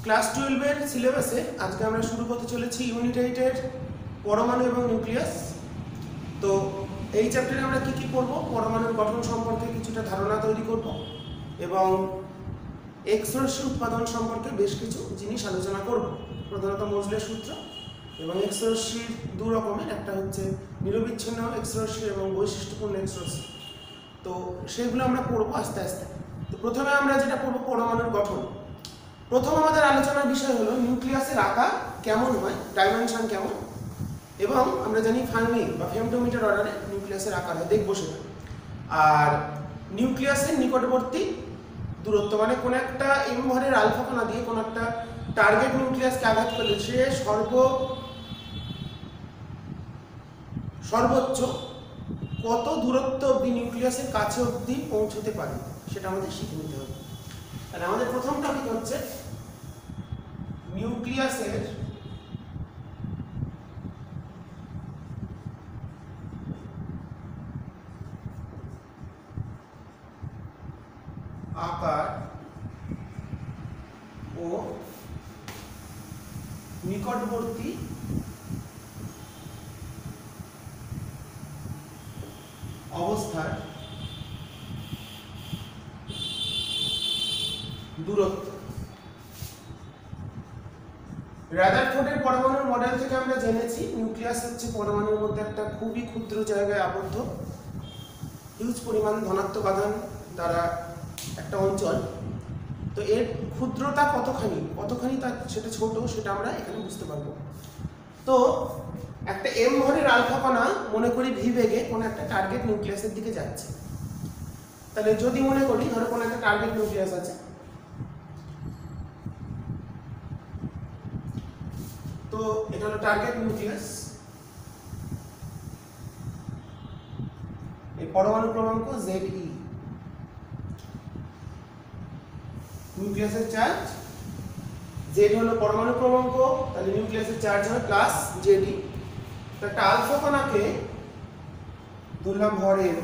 Class 12 এর সিলেবাসে আজকে আমরা শুরু করতে চলেছি ইউনিট 8 এর পরমাণু এবং নিউক্লিয়াস। তো এই চ্যাপ্টারে আমরা কি কি পড়ব, পরমাণুর গঠন সম্পর্কে কিছুটা ধারণা তৈরি করব এবং এক্স রশ্মি উৎপাদন সম্পর্কে বেশ কিছু জিনিস আলোচনা করব। প্রধানত মোজলের সূত্র এবং এক্স রশ্মির দু রকমের, একটা হচ্ছে নিরবিচ্ছিন্ন এক্স রশ্মি এবং বৈশিষ্ট্যপূর্ণ এক্স রশ্মি। তো সেগুলো আমরা পড়বো আস্তে আস্তে। তো প্রথমে আমরা যেটা পড়বো পরমাণুর গঠন। প্রথম আমাদের আলোচনার বিষয় হলো নিউক্লিয়াসের আকার কেমন হয়, ডাইমেনশন কেমন, এবং আমরা জানি ফার্মি বা ফেমটোমিটার অর্ডারে নিউক্লিয়াসের আকার হয়, দেখবো সেটা। আর নিউক্লিয়াসের নিকটবর্তী দূরত্ব, মানে কোনো একটা এম ভরের আলফা কণা দিয়ে কোনো একটা টার্গেট নিউক্লিয়াসকে আঘাত করলে সে সর্বোচ্চ কত দূরত্ব অবধি নিউক্লিয়াসের কাছে অবধি পৌঁছতে পারে সেটা আমাদের শিখে নিতে হবে। তাহলে আমাদের প্রথম টপিক হচ্ছে নিউক্লিয়াসের আকার ও নিকটবর্তী অবস্থার দূরত্ব। রাদারফোর্ডের পরমাণুর মডেল থেকে আমরা জেনেছি নিউক্লিয়াস হচ্ছে পরমাণুর মধ্যে একটা খুবই ক্ষুদ্র জায়গায় আবদ্ধ হিউজ পরিমাণ ধনাত্মক আধান দ্বারা একটা অঞ্চল। তো এর ক্ষুদ্রতা কতখানি তার সেটা ছোট, সেটা আমরা এখানে বুঝতে পারবো। তো একটা এম ভরের আলফা কণা মনে করি ভি বেগে কোনো একটা টার্গেট নিউক্লিয়াসের দিকে যাচ্ছে। তাহলে যদি মনে করি ধরো কোনো একটা টার্গেট নিউক্লিয়াস আছে, তো এটা হলো টার্গেট নিউক্লিয়াস। এই পরমাণু ক্রমাঙ্ক Ze, নিউক্লিয়াসের চার্জ Z হলো পরমাণু ক্রমাঙ্ক, তাহলে নিউক্লিয়াসের চার্জ হয় প্লাস Zd। তো একটা আলফা কণাকে ধরলাম ভর m,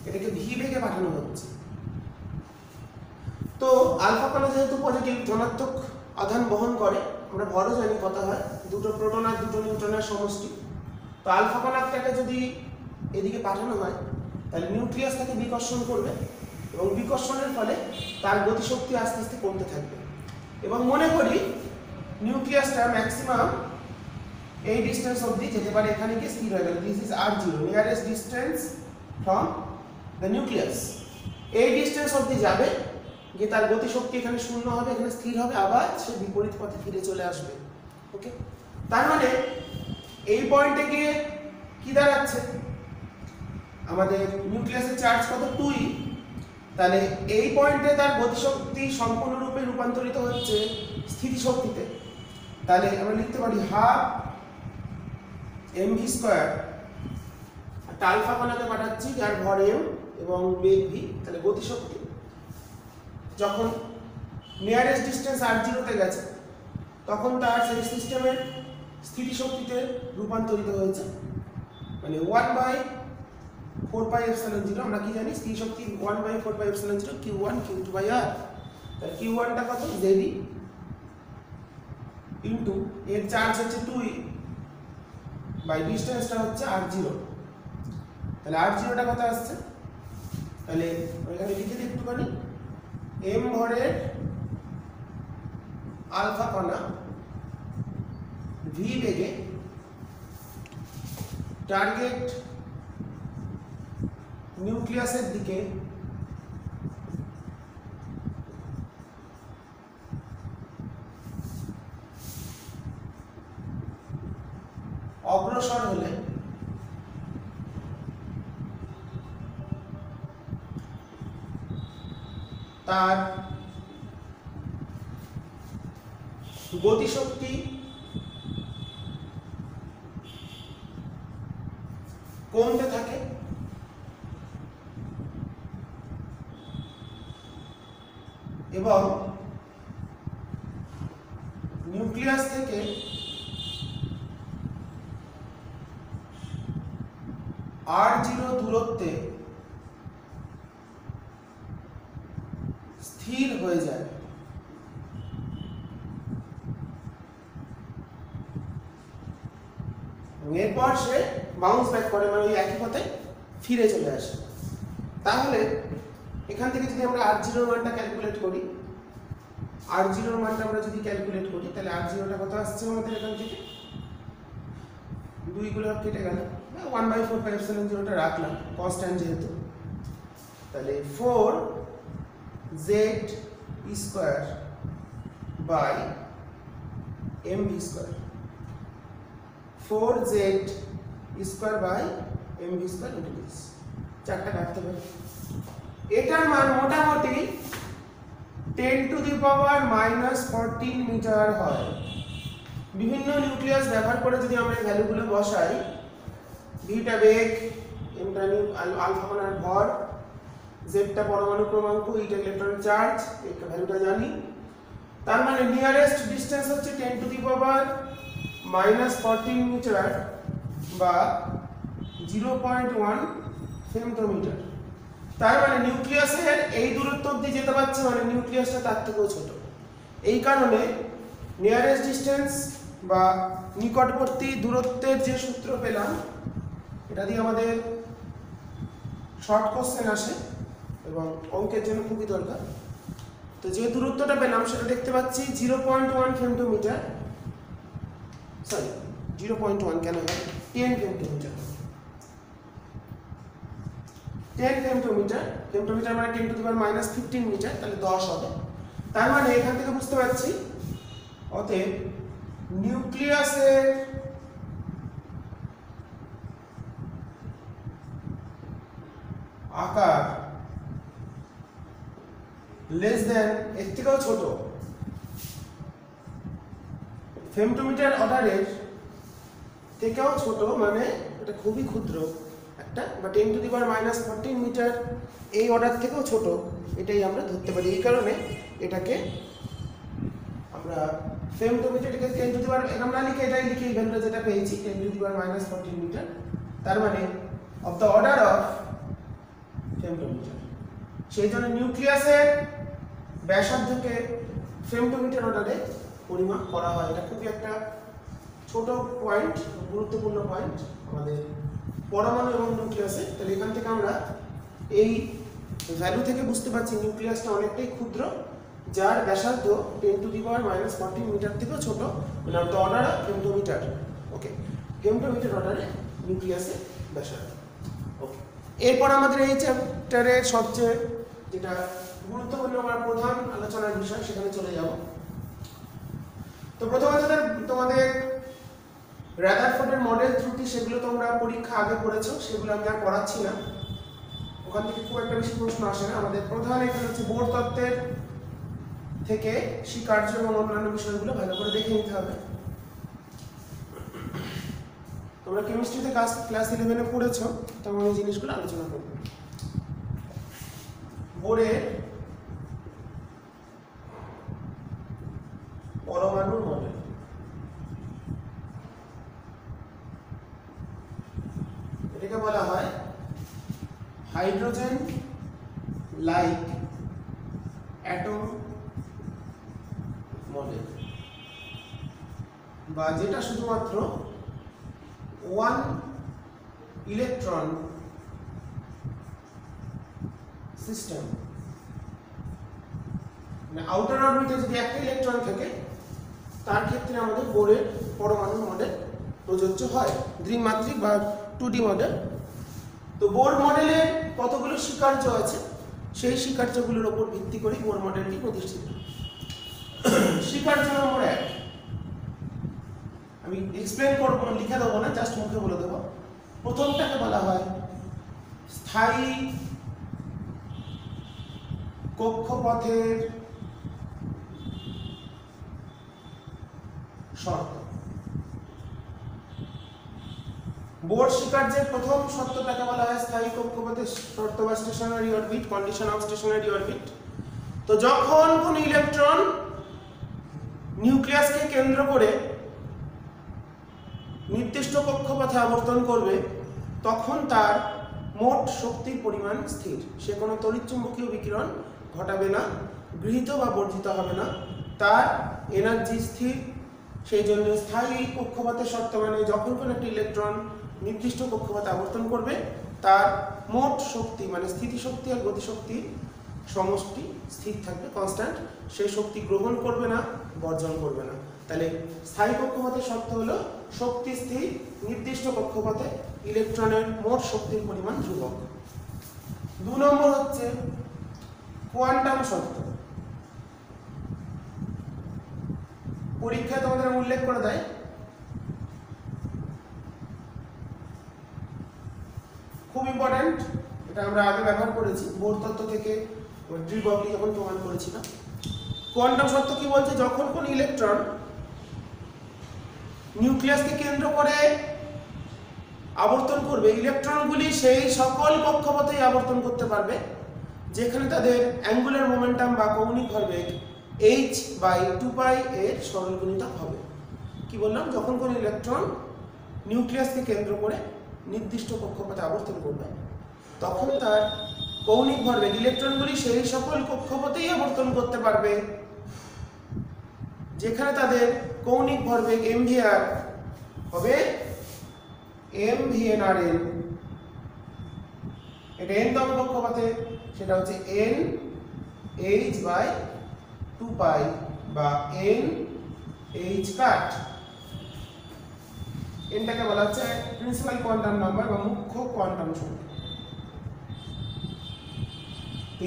এটাকে ভি বেগে পাঠানো হচ্ছে। তো আলফা কণা যেহেতু পজিটিভ ধনাত্মক আধান বহন করে, আমরা ভরও জানি কত হয়, দুটো প্রোটন আর দুটো নিউট্রনের সমষ্টি। তো আলফা কণাটাকে যদি এদিকে পাঠানো হয় তাহলে নিউক্লিয়াস তাকে বিকর্ষণ করবে এবং বিকর্ষণের ফলে তার গতিশক্তি আস্তে আস্তে কমতে থাকবে। এবং মনে করি নিউক্লিয়াসটা ম্যাক্সিমাম এই ডিস্টেন্স অবধি যেতে পারে, এখানে গিয়ে স্থির হয়ে গেল। This is r0, nearest distance from the nucleus. এই ডিস্টেন্স অবধি যাবে, গিয়ে তার গতিশক্তি এখানে শূন্য হবে, এখানে স্থির হবে, আবার সে বিপরীত পথে ফিরে চলে আসবে। ওকে, তার মানে এই পয়েন্টে গিয়ে কি দাঁড়াচ্ছে, আমাদের নিউক্লিয়াসের চার্জ কত 2e, তাহলে এই পয়েন্টে তার গতিশক্তি সম্পূর্ণরূপে রূপান্তরিত হচ্ছে স্থিতিশক্তিতে। তাহলে আমরা লিখতে পারি হাফ mv², একটা আলফা কণাকে পাঠাচ্ছি যার ভর m এবং বেগ v, তাহলে গতিশক্তি যখন নিয়ারেস্ট ডিস্টেন্স r0 তে গেছে তখন তার সেই সিস্টেমের স্থিতিশক্তিতে রূপান্তরিত হয়েছে, মানে 1/4πε0। আমরা কি জানি স্থিতিশক্তি 1/4πε0 q1 q2/r। তাহলে q1টা কত Ze ইনটু এর চার্জ হচ্ছে 2e বাই ডিসটেন্সটা হচ্ছে r0। তাহলে r0টা কত আসছে, তাহলে এখানে লিখে দিই একটুখানি, m ভরের আলফা কণা v বেগে টার্গেট নিউক্লিয়াসের দিকে অগ্রসর হলে তার গতিশক্তি কমতে থাকে এবং নিউক্লিয়াস থেকে r0 দূরত্বে স্থির হয়ে যায়। এরপর সে বাউন্স ব্যাক করে, মানে ওই একই পথে ফিরে চলে আসে। তাহলে এখান থেকে যদি আমরা r0 এর মানটা ক্যালকুলেট করি, r0 এর মানটা আমরা যদি ক্যালকুলেট করি, তাহলে r0 টা কত আসছে আমাদের এখান থেকে? 2 গুলো কেটে গেল, 1/4 টা রাখলাম কনস্ট্যান্ট যেহেতু। তাহলে 4z square by mv square, 4z square by mv square into this, চারটা কাটতে পারি। এটার মান মোটামুটি 10⁻⁻14 মিটার হয়। বিভিন্ন নিউক্লিয়াস ব্যবহার করে যদি আমরা এই ভ্যালুগুলো বসাই, ভিটা বেগ, এমটা আলফা কণার ভর, জেডটা পরমাণু ক্রমাঙ্ক, ইটা ইলেকট্রন চার্জ, এই ভ্যালুটা জানি। তার মানে নিয়ারেস্ট ডিসটেন্স হচ্ছে 10⁻14 মিটার বা 0.1 ফেমটোমিটার। তার মানে নিউক্লিয়াসের এই দূরত্ব অবধি যেতে পারছে, মানে নিউক্লিয়াসটা তার থেকেও ছোট। এই কারণে নিয়ারেস্ট ডিসটেন্স বা নিকটবর্তী দূরত্বের যে সূত্র পেলাম, এটা দিয়ে আমাদের শর্ট কোশ্চেন আসে এবং অঙ্কের জন্য খুবই দরকার। তো যে দূরত্বটা পেলাম সেটা দেখতে পাচ্ছি 0.1 ফেমটোমিটার, সরি 0.1 কেন হয়, 10 ফেমটোমিটার। 10 ফেমটোমিটার, ফেমটোমিটার মানে 10⁻⁻15 মিটার, তাহলে 10 হবে। তার মানে এখান থেকে বুঝতে পারছি অতএব নিউক্লিয়াসের আকার লেস দেন, এর থেকেও ছোট, ফেমটোমিটার অর্ডারের থেকেও ছোট, মানে এটা খুবই ক্ষুদ্র একটা, বা 10⁻⁻14 মিটার এই অর্ডার থেকেও ছোট, এটাই আমরা ধরতে পারি। এই কারণে এটাকে আমরা ফেমটোমিটারকে 10⁻, আমরা লিখে এটাই লিখি, এই ভ্যালুটা যেটা পেয়েছি 10⁻14 মিটার, তার মানে of the order of femtometre. সেই জন্য নিউক্লিয়াসের ব্যাসার্ধকে ফেমটোমিটার অর্ডারে পরিমাপ করা হয়। এটা খুবই একটা ছোট পয়েন্ট, গুরুত্বপূর্ণ পয়েন্ট আমাদের পরমাণু এবং নিউক্লিয়াসে। তাহলে এখান থেকে আমরা এই ভ্যালু থেকে বুঝতে পারছি নিউক্লিয়াসটা অনেকটাই ক্ষুদ্র, যার ব্যাসার্ধ 10⁻14 মিটার থেকেও ছোট, মানে of the order of femtometre. Okay, femtometre অর্ডারে নিউক্লিয়াসের ব্যাসার্ধ। ওকে, এরপর আমাদের এই চ্যাপ্টারের সবচেয়ে যেটা গুরুত্বপূর্ণ বা প্রধান আলোচনার বিষয়, সেখানে চলে যাব। তো প্রথমত তোমাদের রাদারফোর্ডের মডেল ত্রুটি, সেগুলো তোমরা পরীক্ষা আগে পড়েছো, সেগুলো আমি আর পড়াচ্ছি না, ওখান থেকে খুব একটা বেশি প্রশ্ন আসে না। আমাদের প্রধান এখানে হচ্ছে বোর তত্ত্বের থেকে স্বীকার্য এবং অন্যান্য বিষয়গুলো ভালো করে দেখে নিতে হবে। তোমরা কেমিস্ট্রিতে ক্লাস 11-এ পড়েছো, তখন এই জিনিসগুলো আলোচনা করব। বোরের পরমাণুর মডেল, এটাকে বলা হয় হাইড্রোজেন লাইক অ্যাটম মডেল, বা যেটা শুধুমাত্র 1 ইলেকট্রন সিস্টেম, মানে আউটার অরবিটে যদি একটা ইলেকট্রন থাকে, তার ক্ষেত্রে আমাদের বোরের পরমাণুর মডেল প্রযোজ্য হয়, দ্বিমাত্রিক বা 2D মডেল। তো বোর মডেলের কতগুলো স্বীকার্য আছে, সেই স্বীকার্যগুলোর উপর ভিত্তি করে বোর মডেলটি প্রতিষ্ঠিত। স্বীকার্য নম্বর 1, আমি এক্সপ্লেন করবো, লিখে দেবো না, জাস্ট মুখে বলে দেবো। প্রথমটাকে বলা হয় স্থায়ী কক্ষপথের শর্ত। বোর স্বীকার্যের প্রথম শর্তটাকে বলা হয় স্থায়ী কক্ষপথের শর্ত বা stationary orbit, condition of stationary orbit. তো যখন কোন ইলেকট্রন নিউক্লিয়াসকে কেন্দ্র করে নির্দিষ্ট কক্ষপথে আবর্তন করবে, তখন তার মোট শক্তির পরিমাণ স্থির, সে কোনো তড়িৎচুম্বকীয় বিকিরণ ঘটাবে না, গৃহীত বা বর্জিত হবে না, তার এনার্জি স্থির সেই জন্য স্থায়ী কক্ষপথের শর্ত মানে যখন কোনো একটা ইলেকট্রন নির্দিষ্ট কক্ষপথে আবর্তন করবে তার মোট শক্তি মানে স্থিতিশক্তি আর গতিশক্তি সমষ্টি স্থির থাকবে, কনস্ট্যান্ট। সেই শক্তি গ্রহণ করবে না, বর্জন করবে না। তাহলে স্থায়ী কক্ষপথের শর্ত হলো শক্তি স্থির, নির্দিষ্ট কক্ষপথে ইলেকট্রনের মোট শক্তির পরিমাণ ধ্রুবক। 2 নম্বর হচ্ছে কোয়ান্টাম শর্ত। পরীক্ষায় তোমাদের উল্লেখ করে দেয়, খুব ইম্পর্টেন্ট, এটা আমরা আগে ব্যবহার করেছি বোর তত্ত্ব থেকে, ডি ব্রগলি যখন প্রমাণ করেছিলাম। কোয়ান্টাম শর্ত কি বলছে, যখন কোন ইলেকট্রন নিউক্লিয়াসকে কেন্দ্র করে আবর্তন করবে, ইলেকট্রনগুলি সেই সকল কক্ষপথেই আবর্তন করতে পারবে যেখানে তাদের অ্যাঙ্গুলার মোমেন্টাম বা কৌণিক ভরবেগ h/2π এর সরল গুণিতক হবে। কি বললাম, যখন কোন ইলেকট্রন নিউক্লিয়াসকে কেন্দ্র করে নির্দিষ্ট কক্ষপথে আবর্তন করবে তখন তার কৌণিক ভরবেগ, ইলেকট্রনগুলি সেই সকল কক্ষপথেই আবর্তন করতে পারবে যেখানে তাদের কৌণিক ভরবেগ mvr হবে mvnrn। এটা n তম কক্ষপথে, সেটা হচ্ছে nh/2π বা nh কাট। এটাকে বলা হচ্ছে প্রিন্সিপাল কোয়ান্টাম নাম্বার বা মুখ্য কোয়ান্টাম সংখ্যা।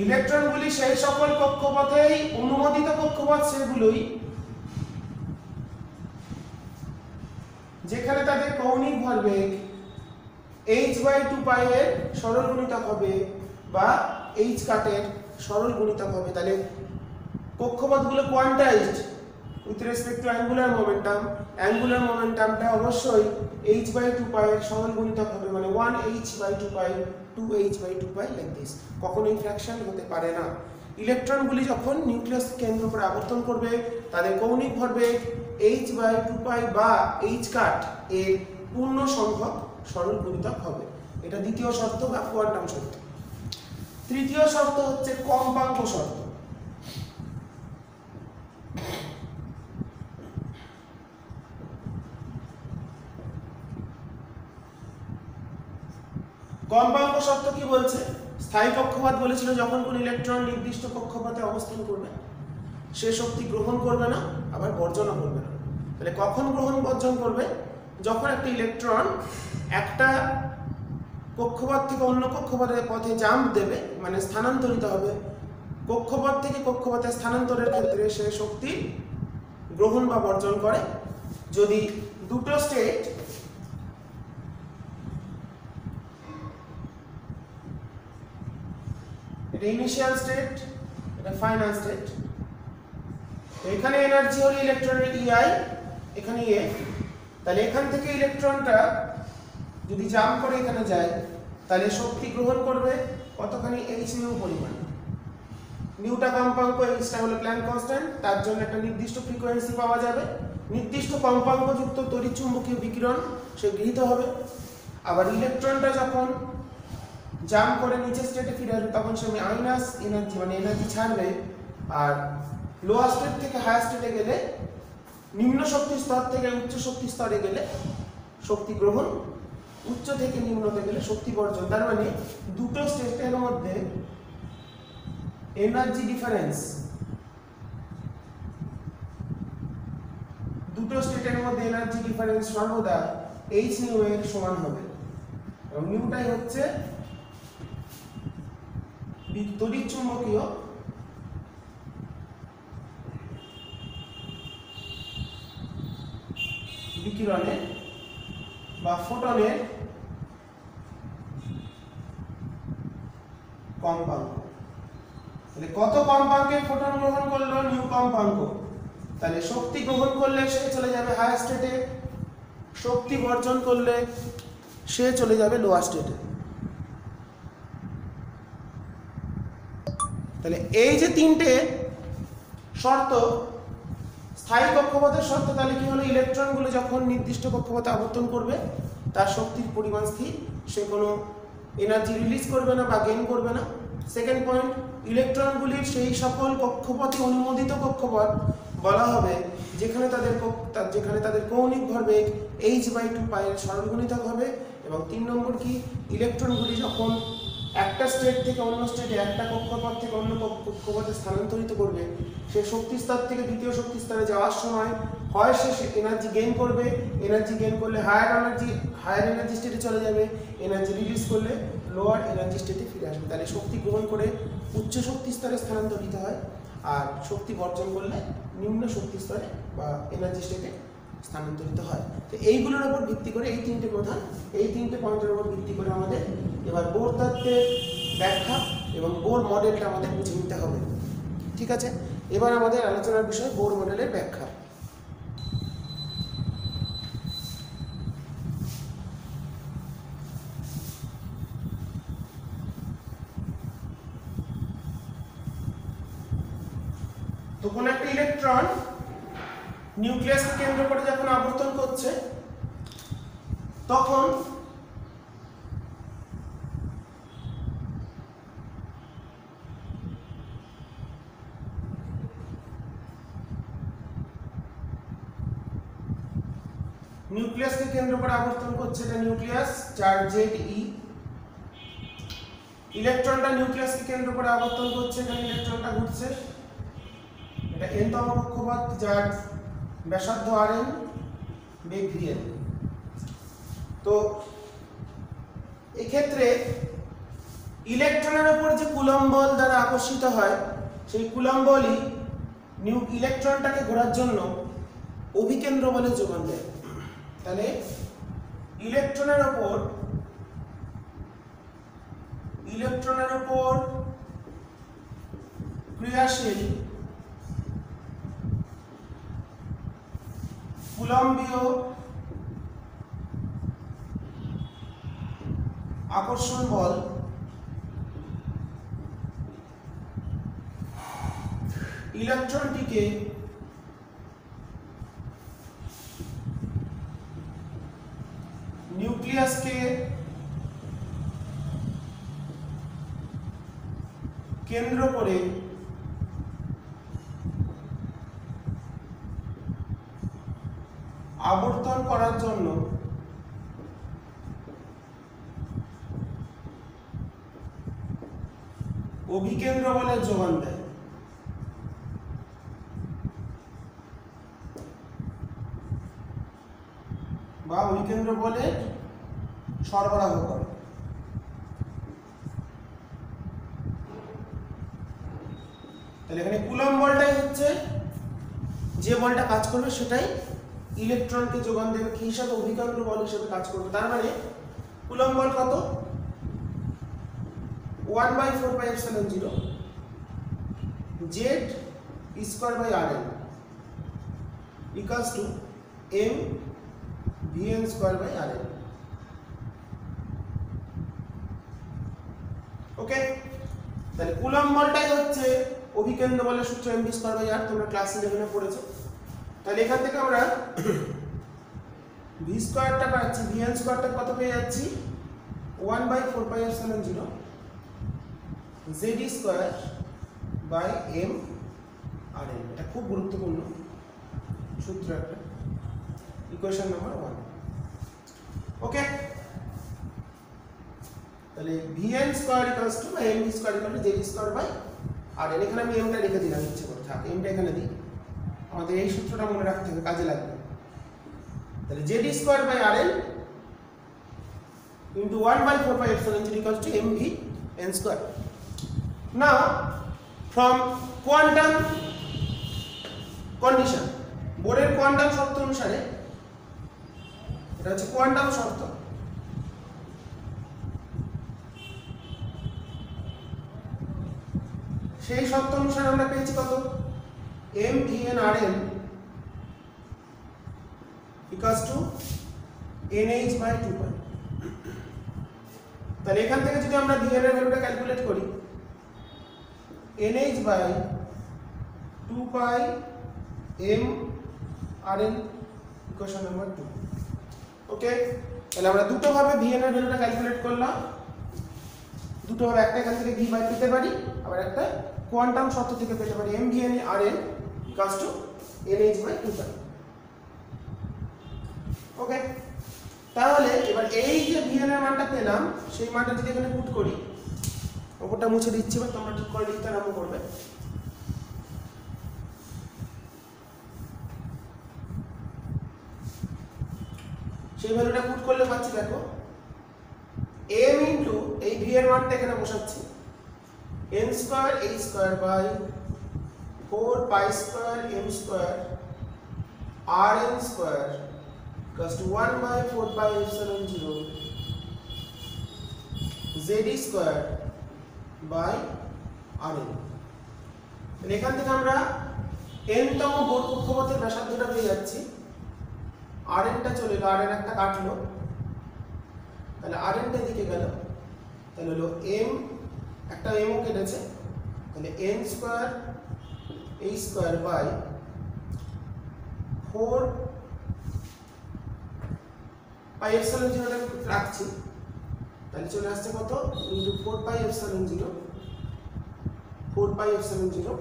ইলেকট্রনগুলি সেই সকল কক্ষপথেই, অনুমোদিত কক্ষপথ সেগুলোই যেখানে তাদের কৌণিক ভরবেগ h/2π এর সরল গুণিতক হবে বা h কাটের সরল গুণিতক হবে। তাহলে কক্ষপথগুলো quantized with respect to angular momentum, angular মোমেন্টামটা অবশ্যই h/2π এর সরল গুণিতক হবে, মানে 1h/2π 2h/2π লাইক দিস, কখনোই ফ্র্যাকশন হতে পারে না। ইলেকট্রনগুলি যখন নিউক্লিয়াস কেন্দ্র করে আবর্তন করবে তাদের কৌণিক ভরবেগ h/2π বা h কাট এর পূর্ণ সংখ্যক সরল গুণিতক হবে। এটা দ্বিতীয় শর্ত বা কোয়ান্টাম শর্ত। তৃতীয় শর্ত হচ্ছে কম্পাঙ্ক শর্ত। কম্পাঙ্ক শর্ত কি বলছে, স্থায়ী কক্ষপথ বলেছিল যখন কোন ইলেকট্রন নির্দিষ্ট কক্ষপথে অবস্থান করবে সে শক্তি গ্রহণ করবে না, আবার বর্জনও করবে না। তাহলে কখন গ্রহণ বর্জন করবে, যখন একটা ইলেকট্রন একটা কক্ষপথ থেকে অন্য কক্ষপথের পথে জাম্প দেবে, মানে স্থানান্তরিত হবে, কক্ষপথ থেকে কক্ষপথে স্থানান্তরের ক্ষেত্রে সে শক্তি গ্রহণ বা বর্জন করে যদি দুটো স্টেট এটা ইনিশিয়াল স্টেট, এটা ফাইনাল স্টেট। এখানে এনার্জি হলো ইলেকট্রনের EI, এখানে E, তাহলে এখান থেকে ইলেকট্রনটা যদি জাম্প করে এখানে যায় তাহলে শক্তি গ্রহণ করবে কতখানি h নিউ পরিমাণ। নিউটা কম্পাঙ্ক, এইচটা হলো প্ল্যাঙ্ক কনস্ট্যান্ট, তার জন্য একটা নির্দিষ্ট ফ্রিকোয়েন্সি পাওয়া যাবে, নির্দিষ্ট কম্পাঙ্কযুক্ত তড়িৎচুম্বকীয় বিকিরণ সে গৃহীত হবে। আবার ইলেকট্রনটা যখন জাম্প করে নিচে স্টেটে ফিরে আসবে তখন সে মাইনাস এনার্জি মানে এনার্জি ছাড়বে, আর লোয়ার স্টেট থেকে হায়ার স্টেটে গেলে, নিম্ন শক্তি স্তর থেকে উচ্চ শক্তি স্তরে গেলে শক্তি গ্রহণ, উচ্চ থেকে নিম্নতে গেলে শক্তি বর্জন। তার মানে দুটো স্টেটের মধ্যে এনার্জি ডিফারেন্স, দুটো স্টেটের মধ্যে এনার্জি ডিফারেন্স সর্বদা h নিউ এর সমান হবে, এবং নিউটাই হচ্ছে তড়িৎচুম্বকীয় বিকিরণের বা ফোটনের কম্পাঙ্ক। তাহলে কত কম্পাঙ্কে ফোটন গ্রহণ করলো, নিউ কম্পাঙ্ক। তাহলে শক্তি গ্রহণ করলে সে চলে যাবে হায়ার স্টেটে, শক্তি বর্জন করলে সে চলে যাবে লোয়ার স্টেটে। তাহলে এই যে তিনটে শর্ত, স্থায়ী কক্ষপথের শর্ত, তাহলে কি হলো, ইলেকট্রনগুলো যখন নির্দিষ্ট কক্ষপথে আবর্তন করবে তার শক্তির পরিমাণ স্থির, সে কোনো এনার্জি রিলিজ করবে না বা গেইন করবে না। সেকেন্ড পয়েন্ট, ইলেকট্রনগুলির সেই সকল কক্ষপথে অনুমোদিত কক্ষপথ বলা হবে যেখানে তাদের কৌণিক ভরবেগ h/2 পাই এর সরল গুণিতক হবে। এবং 3 নম্বর কি, ইলেকট্রনগুলি যখন একটা স্টেট থেকে অন্য স্টেটে, একটা কক্ষপথ থেকে অন্য কক্ষপথে স্থানান্তরিত করবে, সে শক্তি স্তর থেকে দ্বিতীয় শক্তি স্তরে যাওয়ার সময় হয় সে এনার্জি গেইন করবে, এনার্জি গেইন করলে হায়ার এনার্জি স্টেটে চলে যাবে, এনার্জি রিলিজ করলে লোয়ার এনার্জি স্টেটে ফিরে আসবে। তাহলে শক্তি গ্রহণ করে উচ্চ শক্তি স্তরে স্থানান্তরিত হয়, আর শক্তি বর্জন করলে নিম্ন শক্তি স্তরে বা এনার্জি স্টেটে স্থানান্তরিত হয়। তো এইগুলোর উপর ভিত্তি করে এই তিনটে পয়েন্টের উপর ভিত্তি করে আমাদের এবার বোর তত্ত্বের ব্যাখ্যা এবং বোর মডেলটা আমাদের বুঝে নিতে হবে। ঠিক আছে, এবার আমাদের আলোচনার বিষয় বোর মডেলের ব্যাখ্যা। তো কোন একটা ইলেকট্রন নিউক্লিয়াসকে কেন্দ্র করে যখন আবর্তন করছে, তখন নিউক্লিয়াসকে কেন্দ্র করে আবর্তন করছে, এটা নিউক্লিয়াস যার ZE। ইলেকট্রনটা নিউক্লিয়াসকে কেন্দ্র করে আবর্তন করছে, এখানে ইলেকট্রনটা ঘুরছে, এটা n-তম কক্ষপথ যার ব্যাসার্ধ Rn, বেগ Vn। তো এক্ষেত্রে ইলেকট্রনের উপর যে কুলম্ব বল দ্বারা আকর্ষিত হয়, সেই কুলম্ব বলই ইলেকট্রনটাকে ঘোরার জন্য অভিকেন্দ্র বলে যোগান দেয়। তাহলে ইলেকট্রনের উপর ক্রিয়াশীল কুলম্বীয় আকর্ষণ বল ইলেকট্রনটিকে নিউক্লিয়াসকে কেন্দ্র করে আবর্তন করার জন্য অভিকেন্দ্র বলের যোগান দেয়। বা অভিকেন্দ্র বলের সরবরাহ করে। তাহলে এখানে কুলম্ব বলটাই হচ্ছে যে বলটা কাজ করবে, সেটাই ইলেকট্রনকে যোগান দেবে কি হিসাবে, অভিকেন্দ্র বল হিসেবে কাজ করবে। তার মানে কুলম্ব বল কত, 1/4πε0 Z²/Rn equals to mVn²/Rn। ওকে, তাহলে কুলম্ব বলটাই হচ্ছে অভিকেন্দ্র বলের সূত্র mv²/r, তোমরা ক্লাস 11 পড়েছো। তাহলে এখান থেকে আমরা v²টা পাচ্ছি, vn² কত পেয়ে যাচ্ছি, 1/4πε0 Z²/mRn। এটা খুব গুরুত্বপূর্ণ সূত্র, একটা ইকুয়েশন নাম্বার 1। ওকে, তাহলে vn² বা mv² Z²/Rn। এখানে আমি mটা রেখে দিলাম, ইচ্ছে করে থাক mটা এখানে দিই, আমাদের এই সূত্রটা মনে রাখতে হবে, কাজে লাগবে। তাহলে Z²/Rn into 1/4πε0 mvn²। Now from quantum condition, বোরের কোয়ান্টাম শর্ত অনুসারে, এটা হচ্ছে কোয়ান্টাম শর্ত, সেই শর্ত অনুসারে আমরা পেয়েছি কত, mvnRn equals to nh/2π। তাহলে এখান থেকে যদি আমরা vn এর ভ্যালুটা ক্যালকুলেট করি, nh/2π mRn ইকুয়েশন নাম্বার 2। ওকে, তাহলে আমরা দুটো ভাবে vn এর ভ্যালুটা ক্যালকুলেট করলাম, দুটো ভাবে, একটা এখান থেকে v পেতে পারি, আবার একটা কোয়ান্টাম শর্ত থেকে পেতে পারি, mvnRn equals to NH by 2 pi. Okay, তাহলে এবার এই যে vn এর মানটা পেলাম সেই মানটা যদি এখানে পুট করি, ওপরটা মুছে দিচ্ছি বা তোমরা ঠিক করে লিখতে আরম্ভ করবে। সেই ভ্যালুটা পুট করলে পাচ্ছি দেখো m ইনটু এই v এর মানটা এখানে বসাচ্ছি n square h square by 4 pi square m square rn square equals to 1 by 4 pi epsilon 0 z square by rn। এখান থেকে আমরা n তম বোর কক্ষপথের ব্যাসার্ধটা পেয়ে যাচ্ছি। rn টা চলে গেল, rn একটা কাটলো, তাহলে rn টা এদিকে গেল, তাহলে হলো m একটা m ও কেটেছে, তাহলে n square h square by 4 pi epsilon 0 টা রাখছি, তাহলে চলে আসছে কত into 4 pi epsilon 0, 4 pi epsilon 0,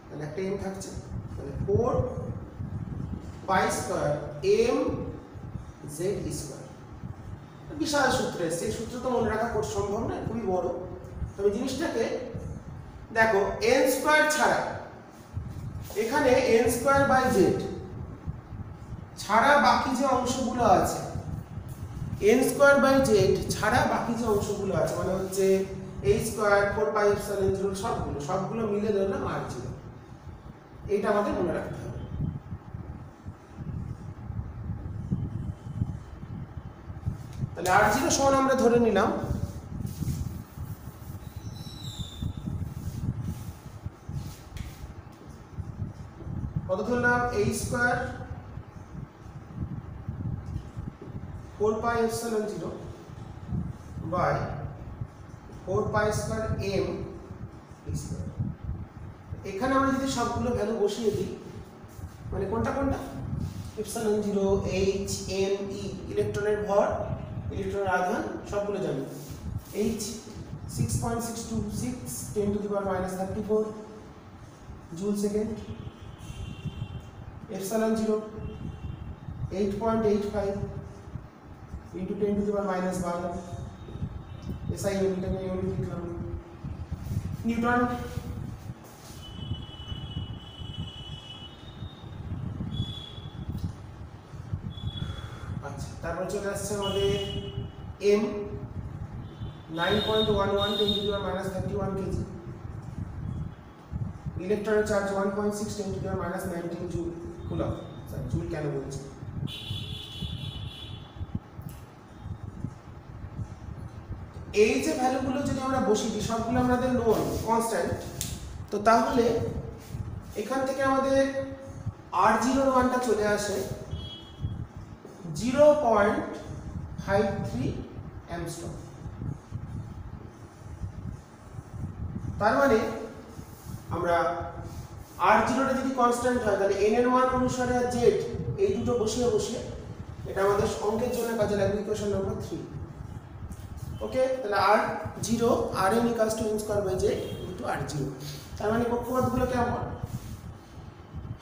তাহলে একটা m থাকছে, তাহলে 4 pi square m z square. বিশাল সূত্র এসছে, এই সূত্র তো মনে রাখা সম্ভব না, খুবই বড়। তবে জিনিসটাকে দেখো n স্কয়ার ছাড়া এখানে n স্কয়ার বাই z ছাড়া বাকি যে অংশগুলো আছে, n স্কয়ার বাই z ছাড়া বাকি যে অংশগুলো আছে মানে হচ্ছে h স্কয়ার 4 পাই এপসিলন 0 সবগুলো মিলে ধরলাম r0। এইটা আমাদের মনে রাখতে হবে। তাহলে r0 সমান আমরা ধরে নিলাম কত ধরলাম h square 4 pi epsilon 0 by 4 pi square m square. এখানে আমরা যদি সবগুলো ভ্যালু বসিয়ে দিই, মানে কোনটা কোনটা এপসিলন 0 h m e ইলেকট্রনের ভর, ইলেকট্রনের আধান সবগুলো জানি। h 6.626 10 to the power minus 34 joule second, epsilon 0 8.85 into 10 to the power minus 12 SI unit में यूनिट लिखलाम। न्यूटन अच्छा, তারপর চলে আসছে আমাদের m 9.11 10 to the power minus 31 kg, ইলেকট্রনের charge 1.6 10 to the power minus 19 joule coulomb. Sir joule কেন বলছি, এই যে ভ্যালুগুলো যদি আমরা বসিয়ে দিই সবগুলো আমাদের নোন কনস্ট্যান্ট, তো তাহলে এখান থেকে আমাদের r0 এর মানটা চলে আসে 0.53 অ্যামস্ট্রং। তার মানে আমরা r0 টা যদি কনস্ট্যান্ট হয় তাহলে n এর মান অনুসারে আর z এই দুটো বসিয়ে বসিয়ে এটা আমাদের অঙ্কের জন্য কাজে লাগবে ইকুয়েশন নাম্বার 3। ওকে, তাহলে r0 rn equals to n square by z into r0। তার মানে কক্ষপথগুলো কেমন,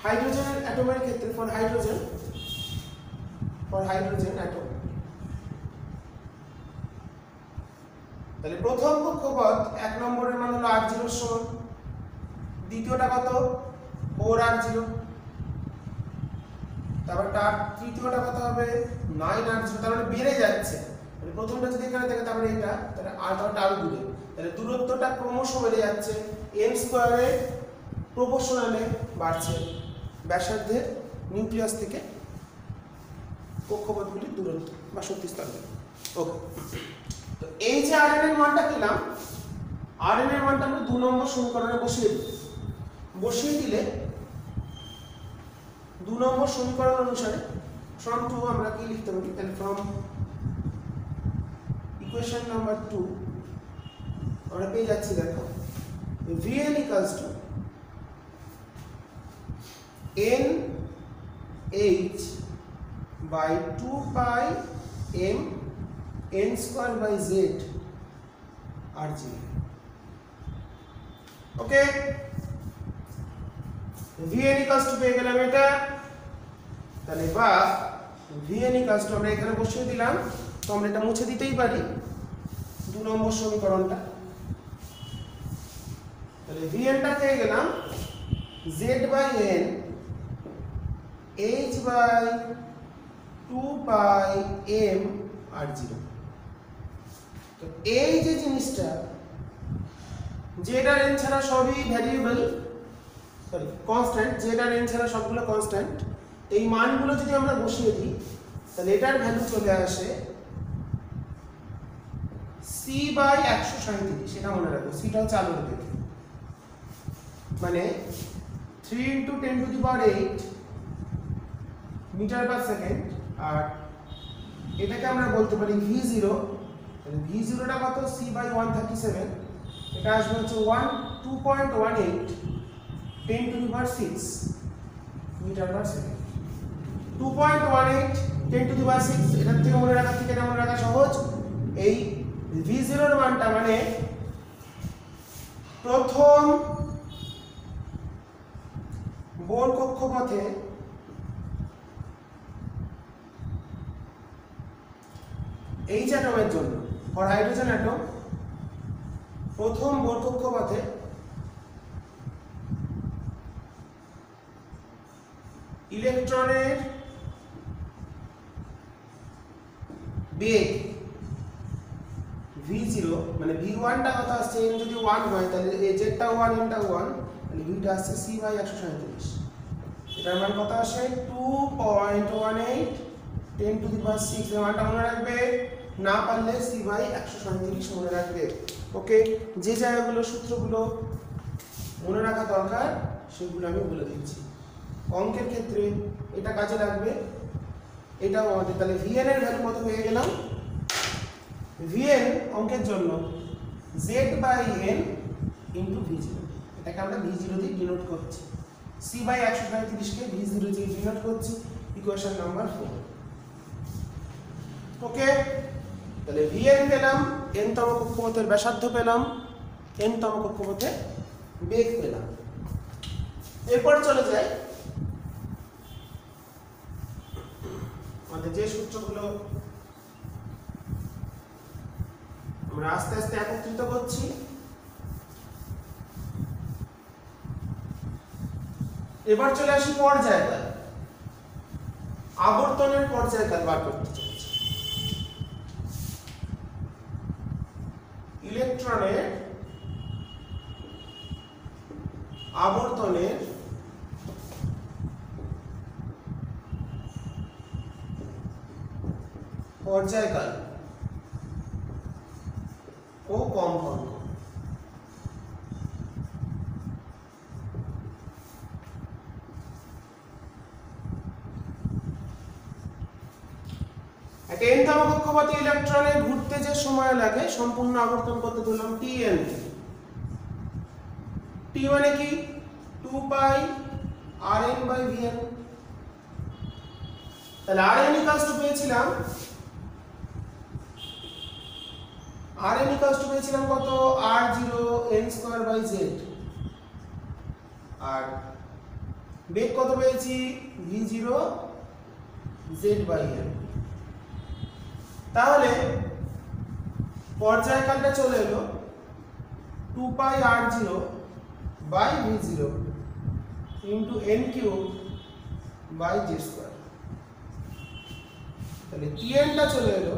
হাইড্রোজেন অ্যাটমের ক্ষেত্রে ফর হাইড্রোজেন অ্যাটম, তাহলে প্রথম কক্ষপথ 1 নম্বরের মান হলো r0 এর সমান, দ্বিতীয়টা কত 4r0, তারপর তৃতীয়টা কত হবে 9r0, তার মানে বেড়ে যাচ্ছে। প্রথমটা যদি এখানে থাকে তারপরে এটা, তাহলে r আরো দূরে, তাহলে দূরত্বটা ক্রমশ বেড়ে যাচ্ছে, n স্কয়ারে প্রপোর্শনালে বাড়ছে ব্যাসার্ধের নিউক্লিয়াস থেকে কক্ষপথগুলির দূরত্ব বা শক্তি স্তরগুলি। ওকে, তো এই যে rn এর মানটা পেলাম, rn এর মানটা আমরা 2 নম্বর সমীকরণে বসিয়ে দিলে 2 নম্বর সমীকরণ অনুসারে from 2 আমরা কি লিখতে পারি, তাহলে from ইকুয়েশন নাম্বার 2 আমরা পেয়ে যাচ্ছি দেখো vn equals to nh by 2 pi m n square by z r0। Okay, vn equals two পেয়ে গেলাম এটা, তাহলে বা vn ইকুয়ালস টু আমরা এখানে বসিয়ে দিলাম, তো আমরা এটা মুছে দিতেই পারি 2 নম্বর সমীকরণটা। তাহলে vn টা পেয়ে গেলাম z by n h by 2 pi m r0। তো এই যে জিনিসটা z আর n ছাড়া সবই ভ্যারিয়েবল, সরি কনস্ট্যান্ট, z আর n ছাড়া সবগুলো কনস্ট্যান্ট, এই মানগুলো যদি আমরা বসিয়ে দিই তাহলে এটার ভ্যালু চলে আসে c বাই 137, সেটা মনে রাখো, সিটা হচ্ছে আলোর বেগ, মানে 3 × 10⁸ মিটার পার সেকেন্ড। আর এটাকে আমরা বলতে পারি v0, তাহলে v0 টা কত, c বাই 137, এটা আসবে হচ্ছে 2.18 10⁶ মিটার পার সেকেন্ড। 2.18 10⁶, এটার থেকে মনে রাখা, থেকে এটা মনে রাখা সহজ। এই v0 এর মানটা মানে প্রথম বোর কক্ষপথে H অ্যাটমের জন্য, ফর হাইড্রোজেন অ্যাটম, প্রথম বোর কক্ষপথে ইলেকট্রনের বেগ v0, মানে v1 টা কত আসছে, n যদি 1 হয় তাহলে z টা 1 n টা 1, তাহলে v টা আসছে c বাই 137, এটার মান কত আসে 2.18 10⁶। এর মানটা মনে রাখবে, না পারলে c বাই 137 মনে রাখবে। ওকে, যে জায়গাগুলো সূত্রগুলো মনে রাখা দরকার সেগুলো আমি বলে দিচ্ছি। অঙ্কের ক্ষেত্রে এটা কাজে লাগবে, এটাও আমাদের। তাহলে vn এর ভ্যালু কত পেয়ে গেলাম, vn অঙ্কের জন্য z by n into v0, এটাকে আমরা v0 দিয়ে ডিনোট করছি, c বাই 137 কে v0 দিয়ে ডিনোট করছি, ইকুয়েশন নাম্বার 4। ওকে, তাহলে vn পেলাম, n তম কক্ষপথের ব্যাসার্ধ পেলাম, n তম কক্ষপথে বেগ পেলাম। এরপর চলে যাই আমাদের যে সূত্রগুলো আমরা আস্তে আস্তে একত্রিত করছি। এবার চলে আসি পর্যায়কাল, আবর্তনের পর্যায়কাল বার করতে চলেছি। ইলেকট্রনের আবর্তনের পর্যায়কাল ও কম্পাঙ্ক। একটা n তম কক্ষপথে ইলেকট্রনের ঘুরতে যে সময় লাগে সম্পূর্ণ আবর্তন করতে ধরলাম tn, t মানে কি 2 পাই rn বাই vn। তাহলে rn ইকুয়ালস টু পেয়েছিলাম, rn ইকুয়ালস টু পেয়েছিলাম কত, r0 n² বাই z, আর বেগ কত পেয়েছি v0 z বাই n। তাহলে পর্যায়কালটা চলে এলো 2 পাই r0 by v0 into n³ by z²। তাহলে tn টা চলে এলো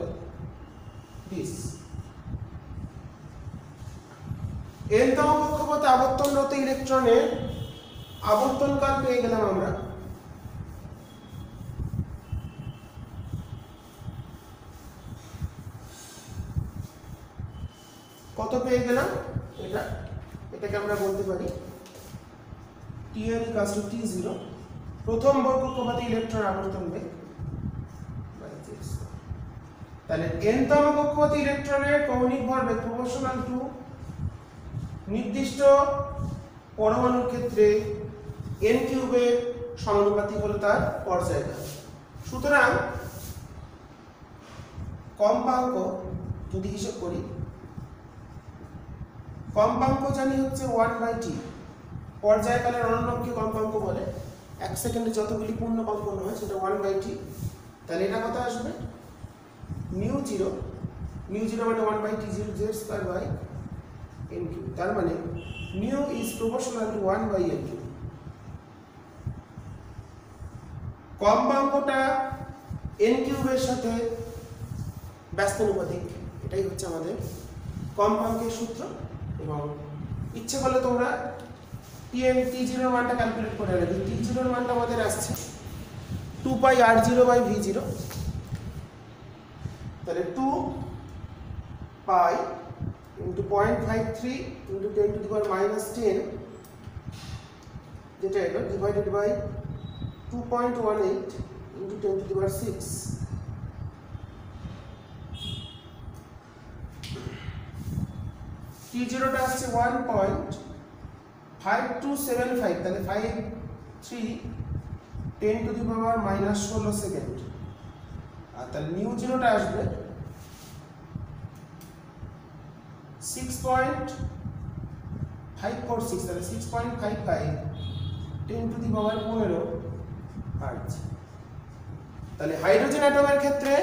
দিস। n তম কক্ষপথে আবর্তনরত ইলেকট্রনের আবর্তনকাল পেয়ে গেলাম আমরা, কত পেয়ে গেলাম, এটাকে আমরা বলতে পারি tn ইকুয়ালস টু t0, প্রথম বোর কক্ষপথে ইলেকট্রন আবর্তন বেগ বাই z²। তাহলে n তম কক্ষপথে ইলেকট্রনের কৌণিক ভরবেগ প্রপোর্শনাল টু নির্দিষ্ট পরমাণুর ক্ষেত্রে n³ এর সমানুপাতিক হলো তার পর্যায়কাল। সুতরাং কম্পাঙ্ক যদি হিসাব করি, কম্পাঙ্ক জানি হচ্ছে 1/t, পর্যায়কালের অনুরূপকে কম্পাঙ্ক বলে। 1 সেকেন্ডে যতগুলি পূর্ণ কম্পন হয় সেটা 1/t। তাহলে এটা কত আসবে μ0 মানে 1/t0z²/n3। তার মানে μ is proportional to 1/n3। কম্পাঙ্কটা n³ এর সাথে ব্যস্তানুপাতিক, এটাই হচ্ছে আমাদের কম্পাঙ্কের সূত্র। এবং ইচ্ছে করলে তোমরা t0 এর মানটা ক্যালকুলেট করে নেবে। t0 এর মানটা আমাদের আসছে 2πr0/v0। তাহলে 2π into 0.53 into 10⁻⁻10 যেটা এটা ডিভাইডেড বাই 2.18 into 10⁶। t0 টা আসছে 1.5275, তাহলে 53 10⁻⁻16 সেকেন্ড। আর তাহলে μ0 টা আসবে 6.546, তাহলে 6.55 10⁻15 হার্টজ। তাহলে হাইড্রোজেন অ্যাটমের ক্ষেত্রে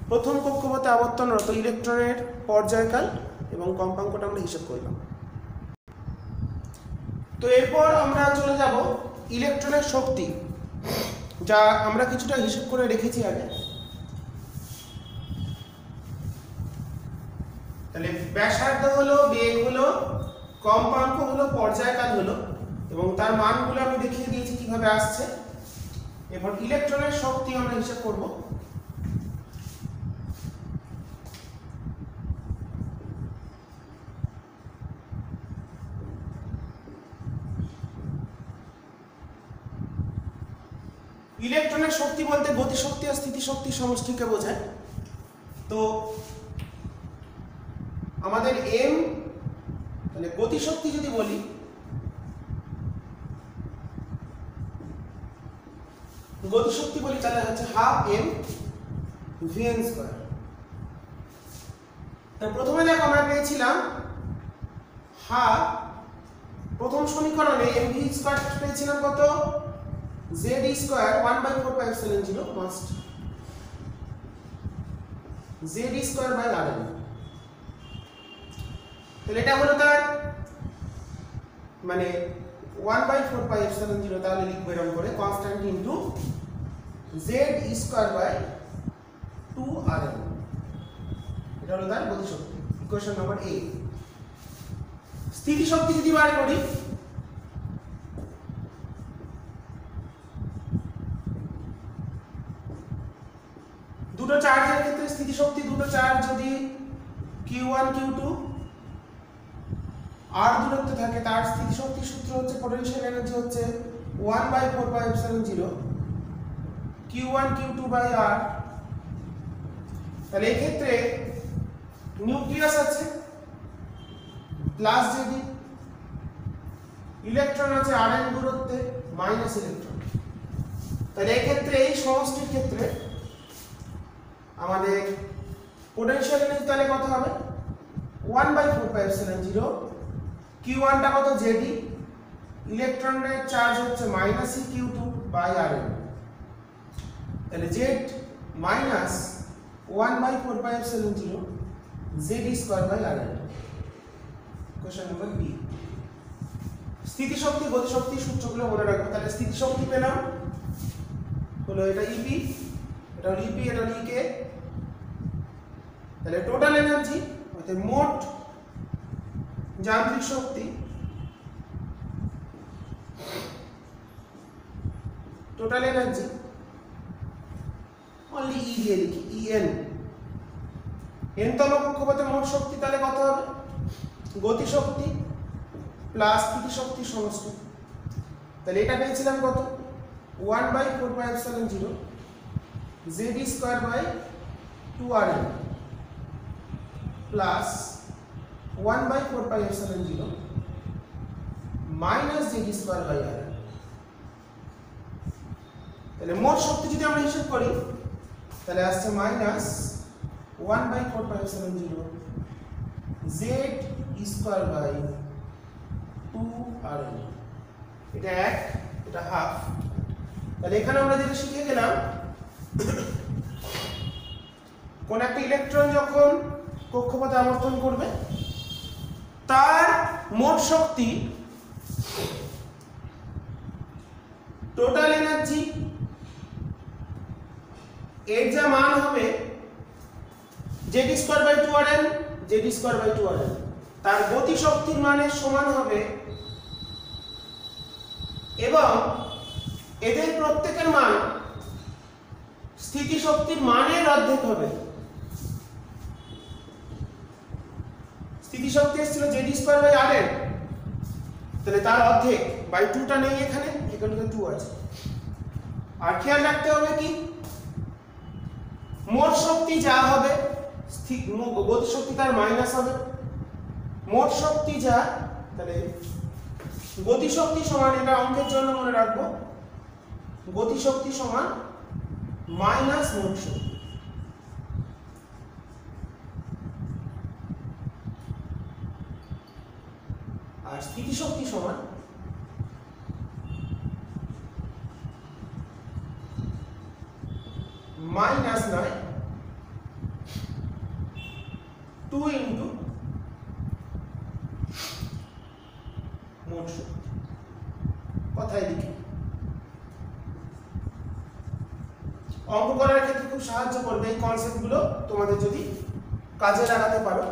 প্রথম কক্ষপথে আবর্তনরত ইলেকট্রনের পর্যায়কাল এবং কম্পাঙ্কটা আমরা হিসাব করলাম। তো এরপর আমরা চলে যাব ইলেকট্রনের শক্তি, যা আমরা কিছুটা হিসাব করে রেখেছি আগে। তাহলে ব্যাসার্ধ হলো, বেগ হলো, কম্পাঙ্ক হলো, পর্যায়কাল হলো এবং তার মানগুলো আমি দেখিয়ে দিয়েছি কিভাবে আসছে। এরপর ইলেকট্রনের শক্তি আমরা হিসাব করব। ইলেকট্রনের শক্তি বলতে গতিশক্তি আর স্থিতিশক্তির সমষ্টিকে বোঝায়। তো আমাদের m, তাহলে গতিশক্তি যদি বলি, তাহলে হচ্ছে 12m vn²। প্রথমে দেখো আমরা পেয়েছিলাম প্রথম সমীকরণে mv² পেয়েছিলাম কত, z² 1/4πε0 মাস্ট z²/rn। তাহলে এটা হলো তার মানে 1/4πε0, তাহলে লিখবো এরকম করে কনস্ট্যান্ট ইনটু z²/2rn। এটা হলো তার গতিশক্তি, ইকুয়েশন নাম্বার a। স্থিতিশক্তি যদি বার করি, দুটো চার্জের ক্ষেত্রে স্থিতিশক্তি, দুটো চার্জ যদি q1 q2 r দূরত্বে থাকে, তার স্থিতিশক্তির সূত্র হচ্ছে পোটেনশিয়াল এনার্জি হচ্ছে 1/4πε0 q1 q2/r। তাহলে এই ক্ষেত্রে নিউক্লিয়াস আছে প্লাস jb, ইলেকট্রন আছে rn দূরত্বে মাইনাস ইলেকট্রন। তাহলে এই ক্ষেত্রে এই সমষ্টির ক্ষেত্রে আমাদের পোটেনশিয়াল এনার্জি তাহলে কত হবে 1/4πε0, q1 টা কত jb, ইলেকট্রনের চার্জ হচ্ছে -q2/rn। তাহলে z minus 1/4πε0 z²/rn। Question number B. স্থিতিশক্তি, গতিশক্তি সূত্রগুলো মনে রাখবো। তাহলে স্থিতিশক্তি পেলাম হলো এটা ep, এটা হলো ep, এটা হলো ek। তাহলে টোটাল এনার্জি অর্থাৎ মোট যান্ত্রিক শক্তি, টোটাল এনার্জি অনলি ই দিয়ে লিখি, en। n তম কক্ষপথে মোট শক্তি তাহলে কত হবে, গতিশক্তি প্লাস স্থিতিশক্তির সমষ্টি। তাহলে এটা পেয়েছিলাম কত 1/4πε0 z²/2rn প্লাস 1/4πε0 মাইনাস z²/rn। তাহলে মোট শক্তি যদি আমরা হিসাব করি তাহলে আসছে মাইনাস 1/4πε0 z² 2Rn, এটা 1, এটা হাফ। তাহলে এখানে আমরা যেটা শিখে গেলাম, কোন একটা ইলেকট্রন যখন কক্ষপথে আবর্তন করবে তার মোট শক্তি, টোটাল এনার্জি, এর যা মান হবে Z²/2Rn, Z²/2Rn, তার গতি শক্তির মানের সমান হবে এবং এদের প্রত্যেকের মান স্থিতি শক্তির মানের অর্ধেক হবে। স্থিতি শক্তি এসেছিল Z²/Rn, তাহলে তার অর্ধেক বাই 2টা নেই এখানে, এখানে 2 আছে। আর খেয়াল রাখতে হবে কি, মোট শক্তি যা হবে গতি শক্তি তার মাইনাস হবে, মোট শক্তি যা, তাহলে গতি শক্তি সমান, এটা অঙ্কের জন্য মনে রাখবো, গতি শক্তি সমান মাইনাস মোট শক্তি। আর স্থিতি শক্তি সমান মাইনাস নয় 2 ইন্টু মোট শক্তি। কথায় লিখি, অঙ্ক করার ক্ষেত্রে খুব সাহায্য করবে এই কনসেপ্টগুলো, তোমাদের যদি কাজে লাগাতে পারো।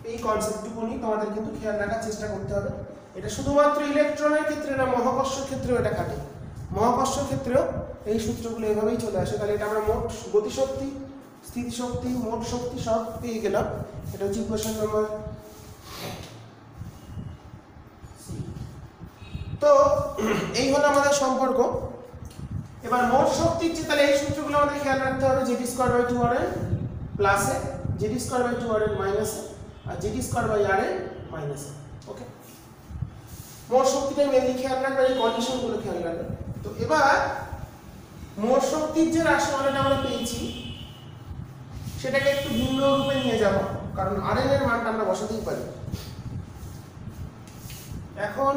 এই কনসেপ্টটুকুনি তোমাদের কিন্তু খেয়াল রাখার চেষ্টা করতে হবে। এটা শুধুমাত্র ইলেকট্রনের ক্ষেত্রে না, মহাকর্ষ ক্ষেত্রেও এটা খাটে। মহাকর্ষ ক্ষেত্রেও এই সূত্রগুলো এভাবেই চলে আসে। তাহলে এটা আমরা মোট গতিশক্তি, স্থিতিশক্তি, মোট শক্তি সব পেয়ে গেলাম। এটা হচ্ছে ইকুয়েশন নাম্বার। তো এই হলো আমাদের সম্পর্ক। এবার মোট শক্তির যে, তাহলে এই সূত্রগুলো আমাদের খেয়াল রাখতে হবে, Z²/2Rn প্লাসে, Z²/2Rn মাইনাসে, আর Z²/Rn মাইনাসে। ওকে, মোট শক্তিটা মেনলি খেয়াল রাখবে, এই কন্ডিশনগুলো খেয়াল রাখবে। তো এবার মোট শক্তির যে রাশিমালাটা আমরা পেয়েছি সেটাকে একটু ভিন্ন রূপে নিয়ে যাব, কারণ Rn এর মানটা আমরা বসাতেই পারি। এখন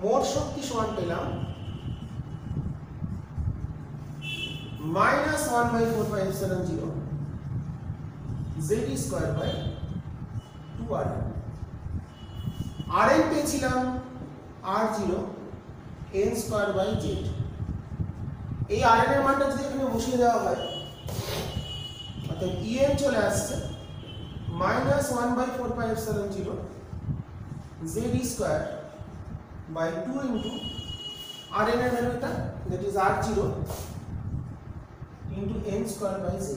মোট শক্তি সমান পেলাম -1/4πε0 Z²/2Rn। Rn পেয়েছিলাম R0 n²/z। এই Rn এর মানটা যদি এখানে বসিয়ে দেওয়া হয়, অর্থাৎ En চলে আসছে -1/4πε0 Z²/2 ইন্টু Rn এর ভ্যালুটা, that is R0 into n²/z।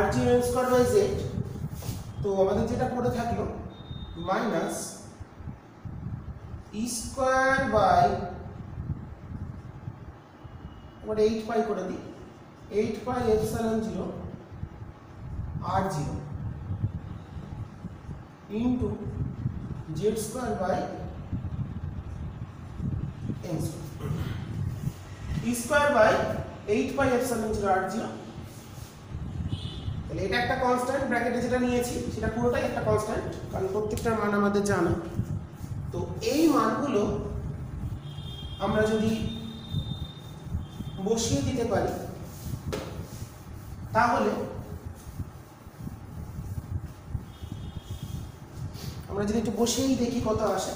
R0 n²/z, তো আমাদের যেটা পড়ে থাকলো মাইনাস E²/8π করে দিই, 8πε0 R0 into Z²/n²। E²/8πε0 R0, তাহলে এটা একটা কনস্ট্যান্ট, ব্র্যাকেটে যেটা নিয়েছি সেটা পুরোটাই একটা কনস্ট্যান্ট, কারণ প্রত্যেকটার মান আমাদের জানা। তো এই মানগুলো আমরা যদি বসিয়ে দিতে পারি তাহলে আমরা যদি একটু বসেই দেখি কত আসে।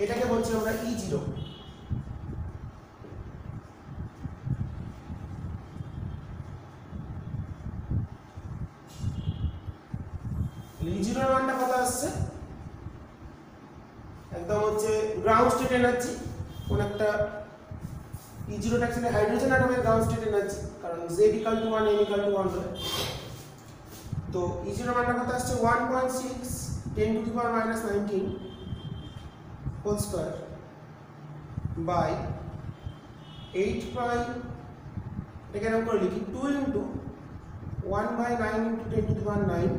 এটাকে বলছি আমরা E0। E0 এর মানটা কত আসছে, একদম হচ্ছে গ্রাউন্ড স্টেট এনার্জি। কোন একটা E0টা অ্যাকচুয়ালি হাইড্রোজেন অ্যাটমের গ্রাউন্ড স্টেট এনার্জি, কারণ Z = 1 n = 1 হয়। তো E0 এর মানটা কত আসছে 1.6 10⁻⁻19 হোল স্কয়ার বাই 8π, এটাকে এরকম করে লিখি 2 ইন্টু 1/9 ইন্টু 10⁻9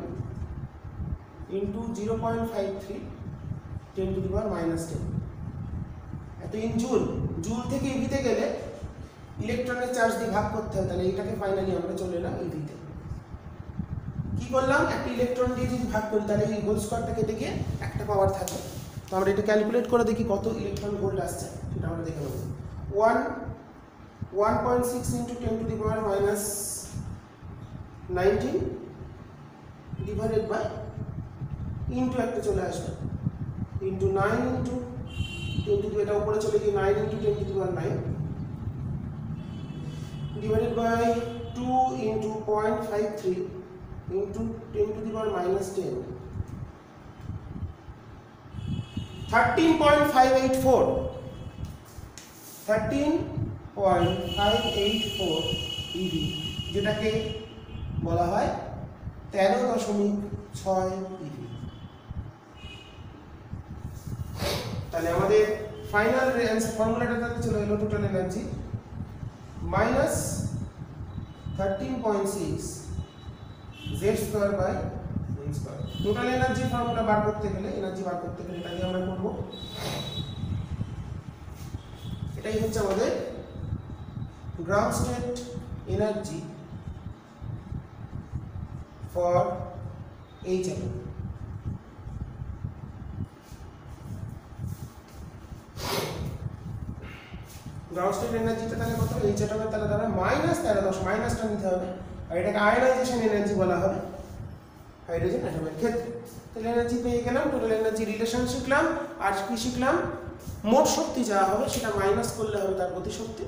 ইন্টু 0.53 10⁻10। এত ইন জুল, জুল থেকে ইভিতে গেলে ইলেকট্রনের চার্জ দিয়ে ভাগ করতে হয়, তাহলে এটাকে ফাইনালি আমরা চলে এলাম ইভিতে। কি করলাম, একটা ইলেকট্রন দিয়ে যদি ভাগ করি তাহলে এই হোল স্কোয়ারটা কেটে গিয়ে একটা পাওয়ার থাকে। তো আমরা এটা ক্যালকুলেট করে দেখি কত ইলেকট্রন ভোল্ট আসছে, সেটা আমরা দেখে নেব। 1.6 into 10 to the power minus 19 divided by into একটা চলে আসবে into 9 into 10 to the, এটা উপরে চলে গিয়ে 9 into 10 to the power 9 divided by 2 into 0.53 into 10 to the power minus 10, 13.584 eV, যেটাকে বলা হয় 13.6 eV। তাহলে আমাদের ফাইনাল অ্যান্সার ফর্মুলাটা চলে এলো total energy minus 13.6 z square by n square। Total energy formula বার করতে গেলে এটা দিয়ে আমরা করব। এটাই হচ্ছে আমাদের ground state energy for H atom. Ground state এনার্জিটা তাহলে কত, এইচ অ্যাটমের তাহলে দাঁড়াবে -13, মাইনাসটা নিতে হবে, আর এটাকে আয়নাইজেশন এনার্জি বলা হবে হাইড্রোজেন অ্যাটমের ক্ষেত্রে। তাহলে এনার্জি পেয়ে গেলাম, টোটাল এনার্জি রিলেশন শিখলাম। আর কি শিখলাম, মোট শক্তি যা হবে সেটা মাইনাস করলে হবে তার গতিশক্তি,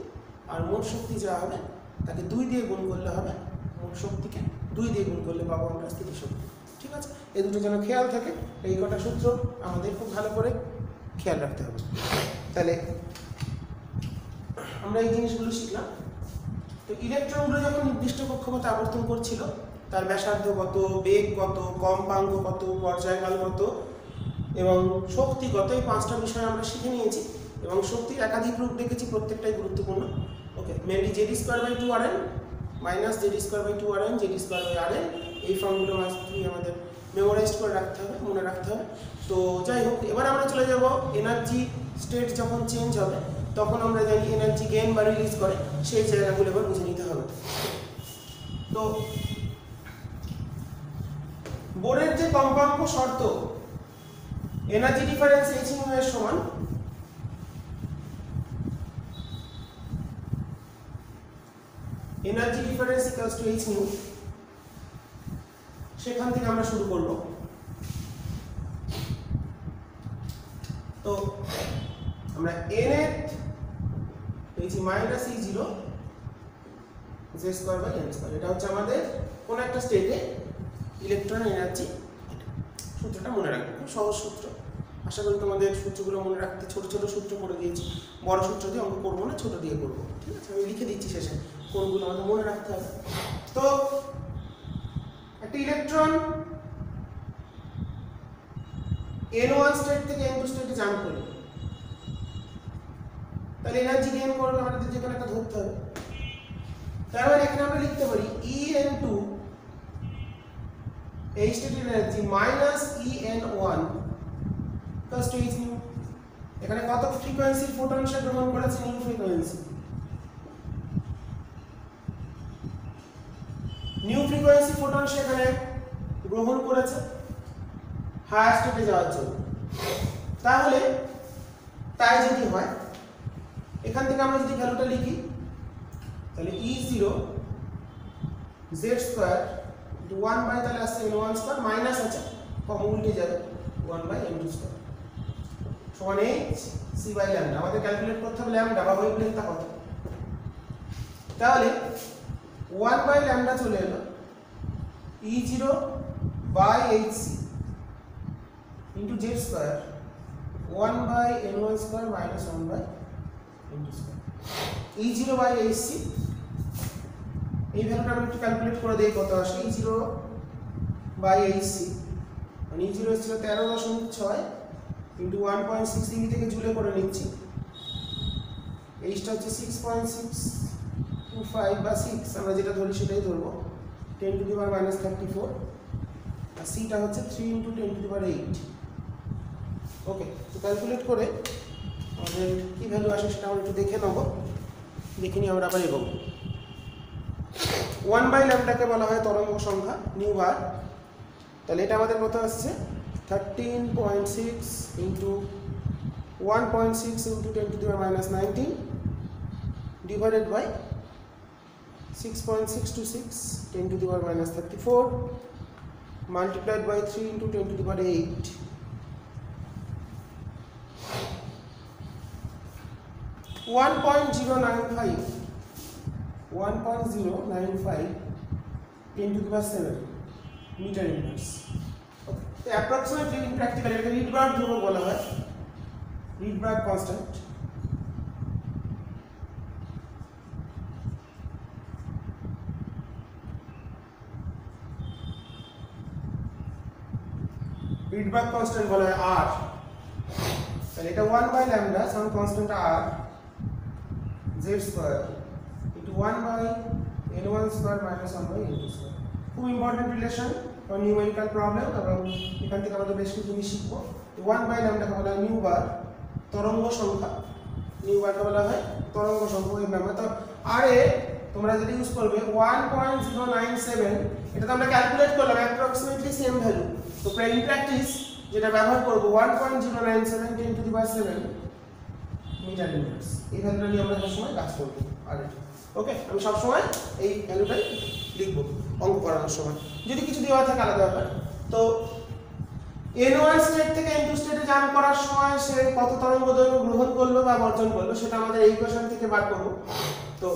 আর মোট শক্তি যা হবে তাকে 2 দিয়ে গুণ করলে হবে, মোট শক্তিকে 2 দিয়ে গুণ করলে পাবো আমরা স্থিতিশক্তি। ঠিক আছে, এই দুটো যেন খেয়াল থাকে, এই কটা সূত্র আমাদের খুব ভালো করে খেয়াল রাখতে হবে। তাহলে আমরা এই জিনিসগুলো শিখলাম। তো ইলেকট্রনগুলো যখন নির্দিষ্ট কক্ষপথে আবর্তন করছিল, তার ব্যাসার্ধ কত, বেগ কত, কম্পাঙ্ক কত, পর্যায়কাল কত এবং শক্তি কত, এই 5টা বিষয় আমরা শিখে নিয়েছি। এবং শক্তির একাধিক রূপ দেখেছি, প্রত্যেকটাই গুরুত্বপূর্ণ। ওকে, mainly Z²/2Rn minus Z²/2Rn, Z²/Rn, এই ফর্মগুলো আমাদের মেমোরাইজ করে রাখতে হবে, মনে রাখতে হবে। তো যাই হোক, এবার আমরা চলে যাব এনার্জি স্টেট যখন চেঞ্জ হবে তখন আমরা জানি এনার্জি গেইন বা রিলিজ করে, সেই জায়গাগুলো এবার বুঝে নিতে হবে। তো বোরের যে কম্পাঙ্ক শর্ত, এনার্জি ডিফারেন্স h nu এর সমান energy difference equals two h nu, সেখান থেকে আমরা শুরু করব। তো আমরা nth পেয়েছি মাইনাস E0 z²/n², এটা হচ্ছে আমাদের কোন একটা স্টেটে ইলেকট্রন এনার্জি। সূত্রটা মনে রাখবে, খুব সহজ সূত্র। আশা করি তোমাদের সূত্রগুলো মনে রাখতে, ছোট ছোট সূত্র করে দিয়েছি, বড় সূত্র দিয়ে অঙ্ক করবো না, ছোট দিয়ে করবো। ঠিক আছে, আমি লিখে দিচ্ছি শেষে কোনগুলো আমাদের মনে রাখতে হবে। তো একটা ইলেকট্রন n1 স্টেট থেকে n2 স্টেটে জাম্প করবে, তাহলে এনার্জি গেইন করবে, আমাদের যে কোনো একটা ধরতে হবে। তার মানে এখানে আমরা লিখতে পারি En2 এই state energy minus En1 plus two h nu। এখানে কত ফ্রিকোয়েন্সির ফোটন সে গ্রহণ করেছে, nu frequency. Nu frequency photon সেখানে গ্রহণ করেছে হায়ার স্টেটে যাওয়ার জন্য। তাহলে তাই যদি হয়, এখান থেকে আমরা যদি ভ্যালুটা লিখি, তাহলে E0 z² 1 বাই, তাহলে আসছে n1² মাইনাস আছে, কম উল্টে যাবে 1/n2² সমান h c বাই ল্যামডা। আমাদের ক্যালকুলেট করতে হবে ল্যামডা বা ওয়েভলেন্থটা কত। তাহলে 1/λ চলে এলো E0 by hc into z² 1/n1² minus 1/n2²। E0 by hc, এই ভ্যালুটা আমরা একটু ক্যালকুলেট করে দেই কত আসে। E0 বাই hc মানে E0 ছিল 13.6 ইন্টু 1.6 ডিগ্রি থেকে জুলে করে নিচ্ছি, এইটা হচ্ছে 6.625 বা 6, আমরা যেটা ধরি সেটাই ধরবো, 10 টু দি পাওয়ার মাইনাস 34, আর সিটা হচ্ছে 3 ইন্টু 10 টু দি পাওয়ার 8। ওকে, তো ক্যালকুলেট করে আমাদের কি ভ্যালু আসে সেটা আমরা একটু দেখে নেব, দেখে নিয়ে আমরা আবার এগোবো। 1/λ কে বলা হয় তরঙ্গ সংখ্যা, নিউ বার, তাহলে এটা আমাদের কত আসছে 13.6 into 1.6 into 10 to the power minus 19 divided by 6.626 10 to the power minus 34 multiplied by 3 into 10 to the power 8 1.095 10 to the power 7 meter inverse. Okay. So approximately in practical এটাকে Rydberg ধ্রুবক বলা হয়, Rydberg constant. Rydberg constant বলা হয় r, তাহলে এটা 1 by lambda some constant r z square into 1 by n1 square minus 1 by n2 square. খুব important relation for numerical problem, এবং এখান থেকে আমাদের বেশ কিছু জিনিস শিখবো। 1 by lambda কে বলা হয় নিউ বার, তরঙ্গ সংখ্যা, নিউ বার কে বলা হয় তরঙ্গ সংখ্যা এর নাম। তো r এ তোমরা যদি ইউজ করবে 1.097, এটা তো আমরা ক্যালকুলেট করলাম অ্যাপ্রক্সিমেটলি সেম ভ্যালু। তো ইন প্র্যাকটিস যেটা ব্যবহার করব 1.097 10 to the power 7 metre inverse, এই ভ্যালুটা নিয়ে আমরা সবসময় কাজ করব। আর ওকে, আমি সবসময় এই ভ্যালুটাই লিখব অঙ্ক করানোর সময়, যদি কিছু দেওয়া থাকে আলাদা ব্যাপার। তো n1 স্টেট থেকে n2 স্টেটে জাম্প করার সময় সে কত তরঙ্গ দৈর্ঘ্য গ্রহণ করলো বা বর্জন করলো সেটা আমাদের এই ইকুয়েশন থেকে বার করব। তো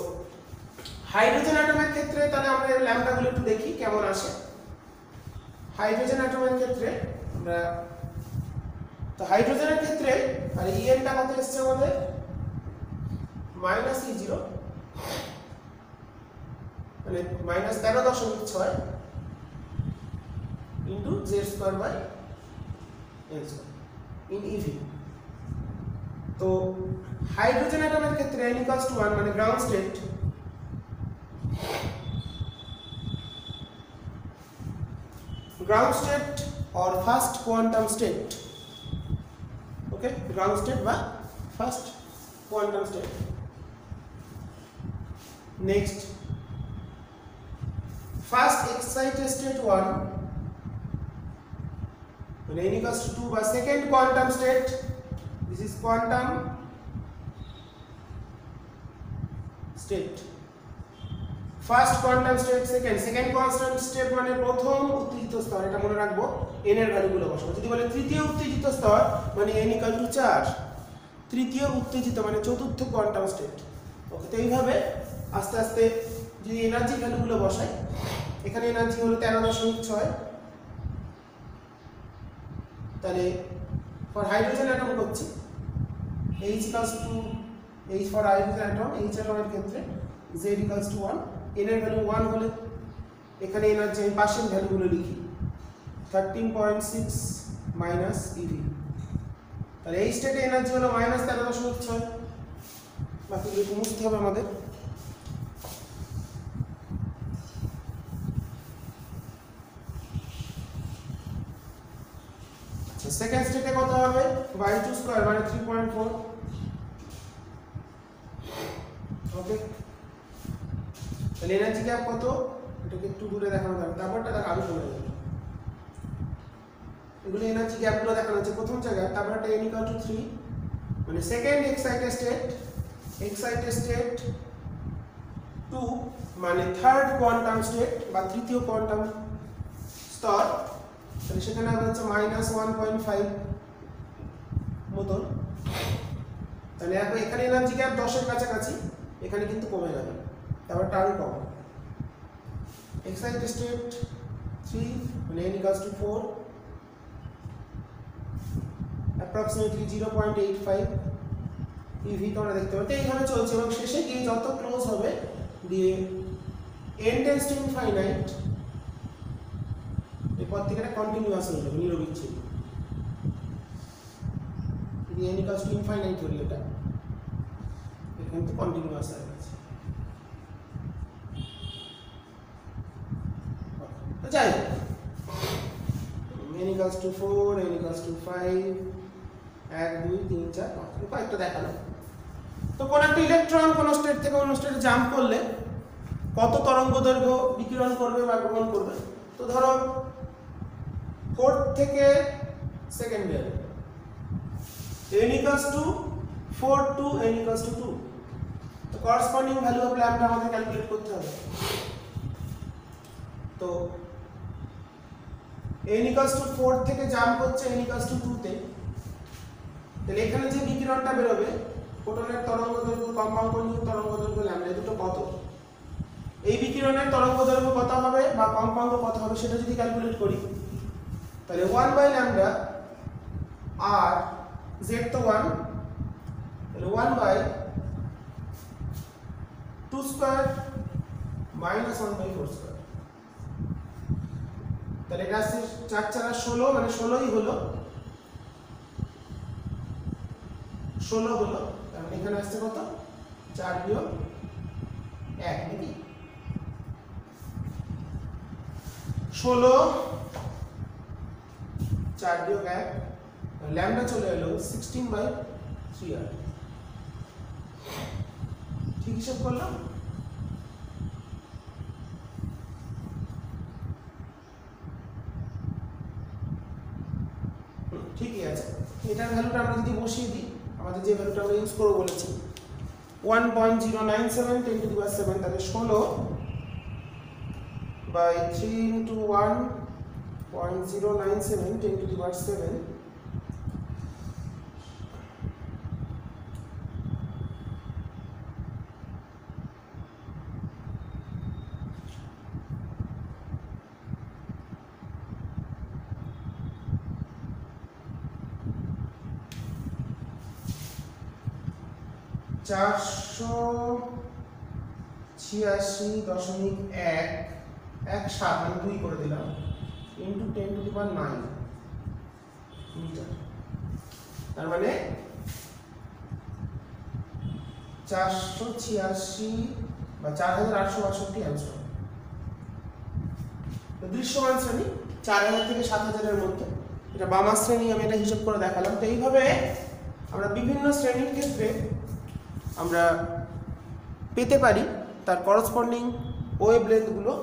হাইড্রোজেন অ্যাটমের ক্ষেত্রে তাহলে আমরা এই ল্যাম্বডাগুলো একটু দেখি কেমন আসে। হাইড্রোজেন অ্যাটমের ক্ষেত্রে আমরা, তো হাইড্রোজেনের ক্ষেত্রে আর En টা কত এসেছে আমাদের -E0 মানে -13.6 into z square by n square in eV। তো হাইড্রোজেন অ্যাটমের ক্ষেত্রে n = 1 মানে ground state, ground state or first quantum state. Okay, ground state বা first quantum state. Next, first excited state 1 when n equals to 2 বা second quantum state, this is quantum state. First quantum state, second quantum state মানে প্রথম উত্তেজিত স্তর, এটা মনে রাখবো, n এর ভ্যালুগুলো বসাবো। যদি বলে তৃতীয় উত্তেজিত স্তর মানে n = 4, তৃতীয় উত্তেজিত মানে চতুর্থ কোয়ান্টাম স্টেট। ওকে, তো এইভাবে আস্তে আস্তে যদি এনার্জি ভ্যালুগুলো বসাই, এখানে এনার্জি হলো 13.6, তাহলে ফর হাইড্রোজেন অ্যাটম করছি H for hydrogen atom, H অ্যাটমের ক্ষেত্রে Z = 1, n এর ভ্যালু 1 হলে এখানে এনার্জি আমি পাশের ভ্যালুগুলো লিখি 13.6 মাইনাস eV, তাহলে এই স্টেটে এনার্জি হলো -13.6, বাকিগুলো একটু মুছতে হবে আমাদের। আচ্ছা, সেকেন্ড স্টেটে কত হবে y2 স্কয়ার মানে 3.4। ওকে, তাহলে এনার্জি গ্যাপ কত, এটাকে একটু দূরে দেখানো যাবে, তারপরটা দেখ আরো চলে যাবে। এগুলো এনার্জি গ্যাপগুলো দেখানো হচ্ছে প্রথম জায়গায়, তারপরটা n = 3 মানে সেকেন্ড এক্সাইটেড স্টেট 2 মানে থার্ড কোয়ান্টাম স্টেট বা তৃতীয় কোয়ান্টাম স্তর, তাহলে সেখানে হবে হচ্ছে -1.5 মতন। তাহলে এখানে এনার্জি গ্যাপ 10 এর কাছাকাছি, এখানে কিন্তু কমে যাবে, তারপরটা আরো কম। এক্সাইটেড স্টেট 3 মানে n = 4 approximately 0.85 eV তোমরা দেখতে পাচ্ছ। এইভাবে চলছে এবং শেষে গিয়ে যত ক্লোজ হবে দিয়ে n টেন্ডস টু ইনফাইনাইট, এরপর থেকে এটা কন্টিনিউয়াস হয়ে যাবে, নিরবিচ্ছিন্ন। যদি n = ইনফাইনাইট হলে এটা এখানে তো কন্টিনিউয়াস হয়ে গেছে। তো যাই হোক, n = 4, n = 5, 1 2 3 4 5 কয়েকটা দেখালো। তো কোন একটা ইলেকট্রন কোন স্টেট থেকে অন্য স্টেটে জাম্প করলে কত তরঙ্গ দৈর্ঘ্য বিকিরণ করবে বা গ্রহণ করবে। তো ধরো 4th থেকে 2nd ইয়ারে n equals to 4 to n equals to 2 তো করসপন্ডিং ভ্যালু অফ ল্যাম্বডা আমাদের ক্যালকুলেট করতে হবে তো n equals to 4 থেকে জাম্প করছে n equals to 2 তে তাহলে এখানে যে বিকিরণটা বের হবে ফোটনের তরঙ্গদৈর্ঘ্য কম্পাঙ্কনিক তরঙ্গদৈর্ঘ্য ল্যাম্বডা দুটো কত এই বিকিরণের তরঙ্গদৈর্ঘ্য কত হবে বা কম্পাঙ্ক কত হবে সেটা যদি ক্যালকুলেট করি তাহলে 1 বাই ল্যাম্বডা আর z তো 1 তাহলে 1 by 2 square minus 1 by 4 square তাহলে এটা আসছে 4 4 16 মানে 16ই হলো 16 হলো তার মানে এখানে আসছে কত 4 বিয়োগ 1 নাকি 16 4 বিয়োগ 1 ল্যাম্বডা চলে এলো 16 বাই 3r ঠিক হিসাব করলাম ঠিকই আছে এটার ভ্যালুটা আমরা যদি বসিয়ে দিই আমাদের যে ভ্যালুটা আমরা ইউজ করব বলেছি 1.097 10 to the power 7 তাহলে 16 by 3 into 1.097 10 to the power 7 486.117 মানে 2 করে দিলাম into 10 to the power 9 metre তার মানে 486 বা 4862 অ্যান্সার তো দৃশ্যমান শ্রেণী 4000 থেকে 7000 এর মধ্যে এটা বামার শ্রেণী আমি এটা হিসাব করে দেখালাম তো এইভাবে আমরা বিভিন্ন শ্রেণীর ক্ষেত্রে আমরা পেতে পারি তার করসপন্ডিং ওয়েভলেন্থ গুলো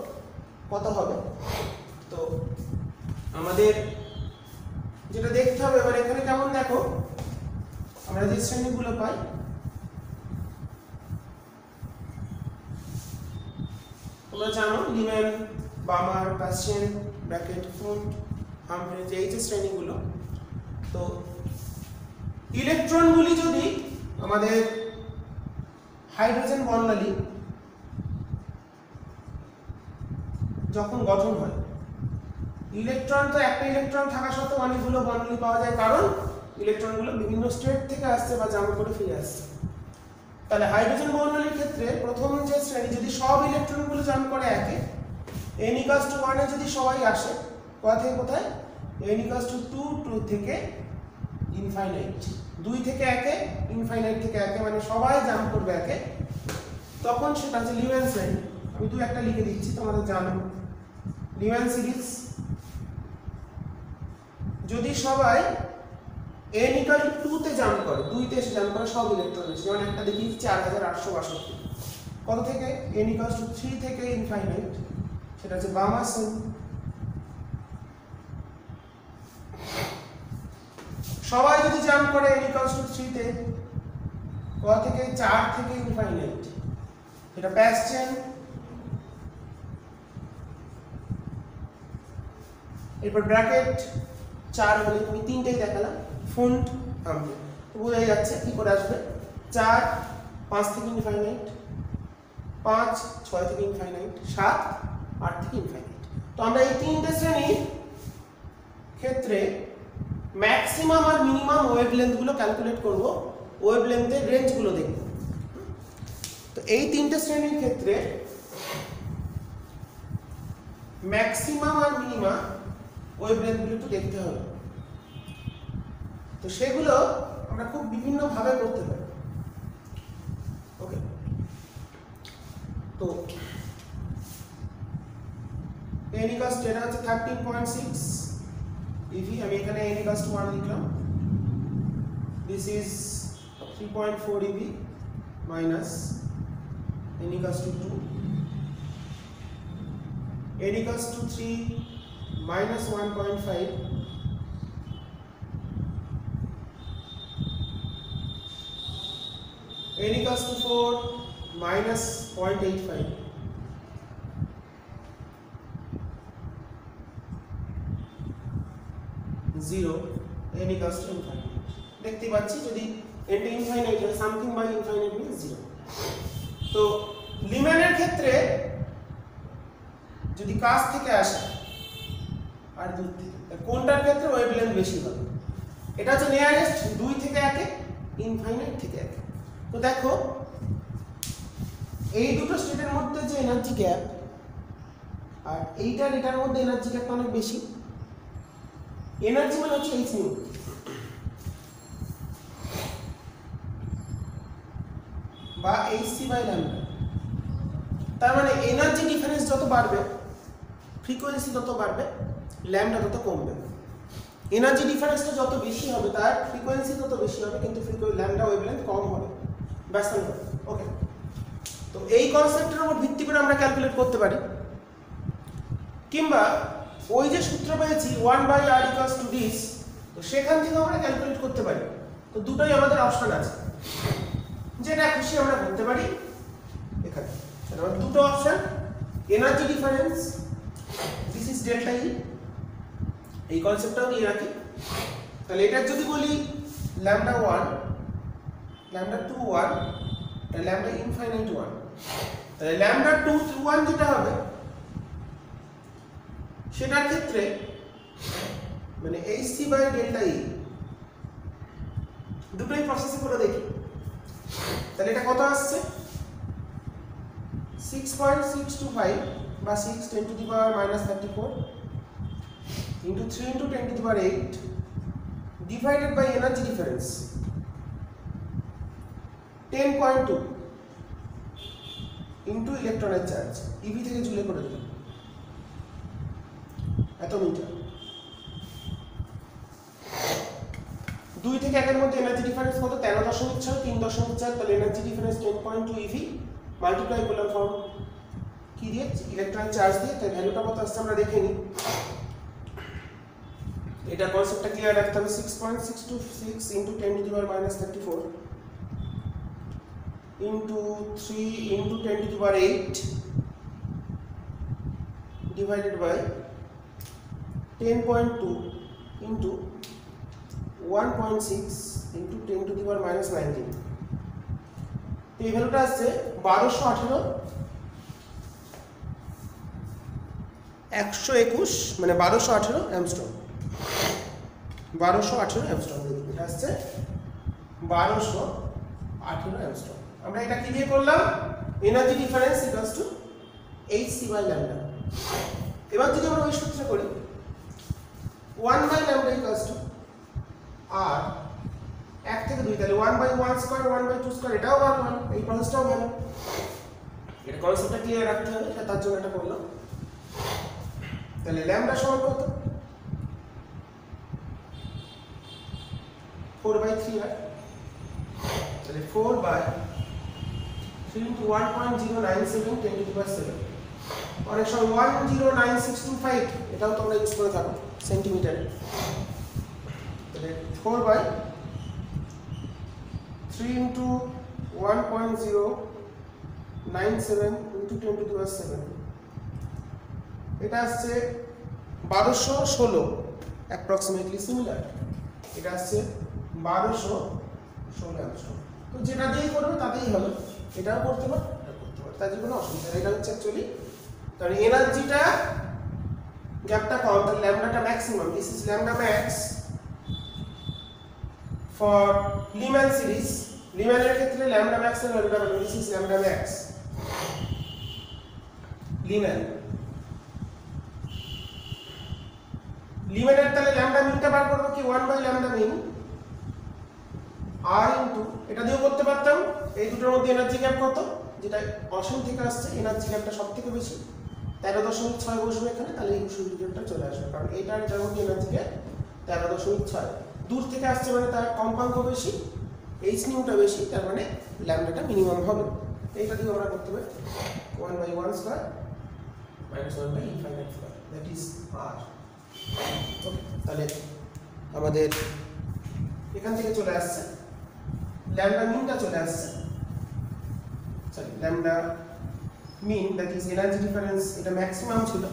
কত হবে তো আমাদের যেটা দেখতে হবে এবার এখানে কেমন দেখো আমরা যে শ্রেণীগুলো পাই তোমরা জানো লিমেন বামার পাসিয়েন ব্র্যাকেট ফুন্ট হামফ্রিজ এই যে শ্রেণীগুলো তো ইলেকট্রনগুলি যদি আমাদের হাইড্রোজেন বর্ণালী যখন গঠন হয় ইলেকট্রন তো একটা ইলেকট্রন থাকা সত্ত্বেও অনেকগুলো বর্ণালী পাওয়া যায় কারণ ইলেকট্রনগুলো বিভিন্ন স্টেট থেকে আসছে বা জাম্প করে ফিরে আসছে তাহলে হাইড্রোজেন বর্ণালীর ক্ষেত্রে প্রথম যে শ্রেণী যদি সব ইলেকট্রনগুলো জাম্প করে একে n equals to 1 এ যদি সবাই আসে কোথা থেকে কোথায় n equals to 2 থেকে ইনফাইনাইট 2 থেকে 1 এ ইনফাইনাইট থেকে 1 এ মানে সবাই জাম্প করবে একে তখন সেটা হচ্ছে লিউয়েন শ্রেণী আমি দুই একটা লিখে দিচ্ছি তোমাদের জানো লিউয়েন সিরিজ যদি সবাই n equal to 2 তে জাম্প করে 2 তে এসে জাম্প করে সব ইলেকট্রন এসে যেমন একটা দেখি 4862 কত থেকে n equals to 3 থেকে ইনফাইনাইট সেটা হচ্ছে বামার শ্রেণী সবাই যদি জাম্প করে n equals to 3 তে কোথা থেকে 4 থেকে ইনফাইনাইট এটা প্যাসচেন এরপর ব্র্যাকেট 4 হলে তুমি তিনটেই দেখালাম ফন্ট হামফ্রি তো বোঝা যাচ্ছে কি করে আসবে 4 5 থেকে ইনফাইনাইট 5 6 থেকে ইনফাইনাইট 7 8 থেকে ইনফাইনাইট তো আমরা এই তিনটে শ্রেণীর ক্ষেত্রে ম্যাক্সিমাম আর মিনিমাম ওয়েভলেন্থ গুলো ক্যালকুলেট করব ওয়েভলেন্থের রেঞ্জ গুলো দেখব তো এই তিনটে শ্রেণীর ক্ষেত্রে ম্যাক্সিমাম আর মিনিমাম ওয়েভলেন্থ গুলো একটু দেখতে হবে তো সেগুলো আমরা খুব বিভিন্ন ভাবে করতে পারি ওকে তো n equals to এটা হচ্ছে 13.6 eV আমি এখানে n equals to 1 লিখলাম this is 3.4 eV minus n equals to 2 n equals to 3 minus 1.5 n equals to 4 minus 0.85 0 n equals to infinite দেখতে পাচ্ছি যদি n টা ইনফাইনাইট হয় সামথিং বাই ইনফাইনাইট মিন্স 0 তো লিম্যানের ক্ষেত্রে যদি কাছ থেকে আসে আর দূর থেকে কোনটার ক্ষেত্রে ওয়েভলেন্থ বেশি হবে এটা হচ্ছে নিয়ারেস্ট 2 থেকে 1 ইনফাইনাইট থেকে 1 তো দেখো এই দুটো স্টেটের মধ্যে যে এনার্জি গ্যাপ আর এটার মধ্যে এনার্জি গ্যাপটা অনেক বেশি এনার্জি মানে হচ্ছে h nu বা hc বাই ল্যাম্ডা তার মানে এনার্জি ডিফারেন্স যত বাড়বে ফ্রিকোয়েন্সি তত বাড়বে ল্যাম্ডা তত কমবে এনার্জি ডিফারেন্সটা যত বেশি হবে তার ফ্রিকোয়েন্সি তত বেশি হবে কিন্তু ল্যাম্ডা ওয়েভলেন্থ কম হবে ব্যাস ওকে তো এই কনসেপ্টের উপর ভিত্তি করে আমরা ক্যালকুলেট করতে পারি কিংবা ওই যে সূত্র পেয়েছি 1/r = this তো সেখান থেকে আমরা ক্যালকুলেট করতে পারি তো দুটোই আমাদের অপশন আছে যেটা খুশি আমরা করতে পারি এখানে তাহলে আমাদের দুটো option energy difference this is delta ই এই কনসেপ্টটাও নিয়ে রাখি তাহলে এটা যদি বলি ল্যাম্ডা 1 ল্যাম্ডা 2 1 তাহলে ল্যাম্ডা ইনফাইনাইট 1 তাহলে ল্যাম্ডা 2 1 যেটা হবে সেটার ক্ষেত্রে মানে hc বাই ডেল্টা ই দুটোই প্রসেসে করে দেখি তাহলে এটা কত আসছে 6.625 বা 6 10 to the power minus 34 into 3 into 10 to the power 8 divided by energy difference 10.2 into electronic charge ev থেকে জুলে করে দিলাম এত মিটার 2 থেকে 1 এর মধ্যে এনার্জি ডিফারেন্স কত 13.6 3.4 তাহলে এনার্জি ডিফারেন্স 10.2 ev মাল্টিপ্লাই করলাম ফর্ম কি দিয়ে ইলেকট্রনিক চার্জ দিয়ে তাই ভ্যালুটা কত আসছে আমরা দেখে নিই এটা কনসেপ্টটা ক্লিয়ার রাখতে হবে 6.626 into 10 to the power minus 34 into 3 into 10 to the power 8 divided by 10.2 into 1.6 into 10 to the power minus 19 তো এই ভ্যালুটা আসছে 1218 121 মানে 1218 অ্যামস্ট্রং 1218 অ্যামস্ট্রং এটা আসছে 1218 অ্যামস্ট্রং আমরা এটা কি দিয়ে করলাম energy difference equals to hc by lambda এবার যদি আমরা ওই সূত্র করি 1 by lambda equals to r 1 থেকে 2 তাহলে 1 বাই 1 স্কয়ার 1 বাই 2 স্কয়ার এটাও ভালো এই প্রসেসটাও ভালো এটা কনসেপ্টটা ক্লিয়ার রাখতে হবে তার জন্য এটা করলাম তাহলে ল্যাম্ডা সমান কত 4/3 হয় তাহলে 4/3 into 1.097 10 to the power 7 অনেক সময় 109625 এটাও তোমরা ইউজ করে থাকো সেন্টিমিটারে তাহলে 4/3 into 1.097 into 10 to the power 7 এটা আসছে 1216 অ্যাপ্রক্সিমেটলি সিমিলার এটা আসছে 1216 অ্যামস্ট্রং তো যেটা দিয়েই করবে তাতেই হবে এটাও করতে পারো এটা করতে পারো তার কোনো অসুবিধা নেই এটা হচ্ছে অ্যাকচুয়ালি কারণ এনার্জিটা গ্যাপটা কম তাহলে ল্যাম্ডাটা maximum this is lambda max for Lyman series লিম্যানের ক্ষেত্রে ল্যাম্ডা ম্যাক্স এর ভ্যালুটা বলি দিস ইজ ল্যাম্ডা ম্যাক্স লিম্যানের তাহলে ল্যাম্ডা মিনটা বার করব কি 1 by lambda min r into এটা দিয়েও করতে পারতাম এই দুটোর মধ্যে এনার্জি গ্যাপ কত যেটা অসীম থেকে আসছে এনার্জি গ্যাপটা সবথেকে বেশি 13.6 বসবে এখানে তাহলে এই সূত্রটা চলে আসবে কারণ এটার যেমন এনার্জি গ্যাপ 13.6 দূর থেকে আসছে মানে তার কম্পাঙ্ক বেশি h নিউটা বেশি তার মানে ল্যাম্ডাটা মিনিমাম হবে এইটা দিয়ে আমরা করতে পারি 1 by 1 square minus 1 by infinite square that is r okay তাহলে আমাদের এখান থেকে চলে আসছে ল্যাম্ডা মিনটা চলে আসছে sorry lambda min that is energy difference, এটা ম্যাক্সিমাম ছিল,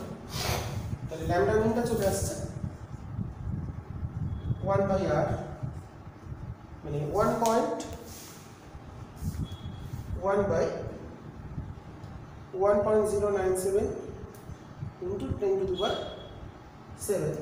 তাহলে ল্যামডা মিনটা চলে আসছে 1/r মানে 1.1/1.097 into 10 to the power 7.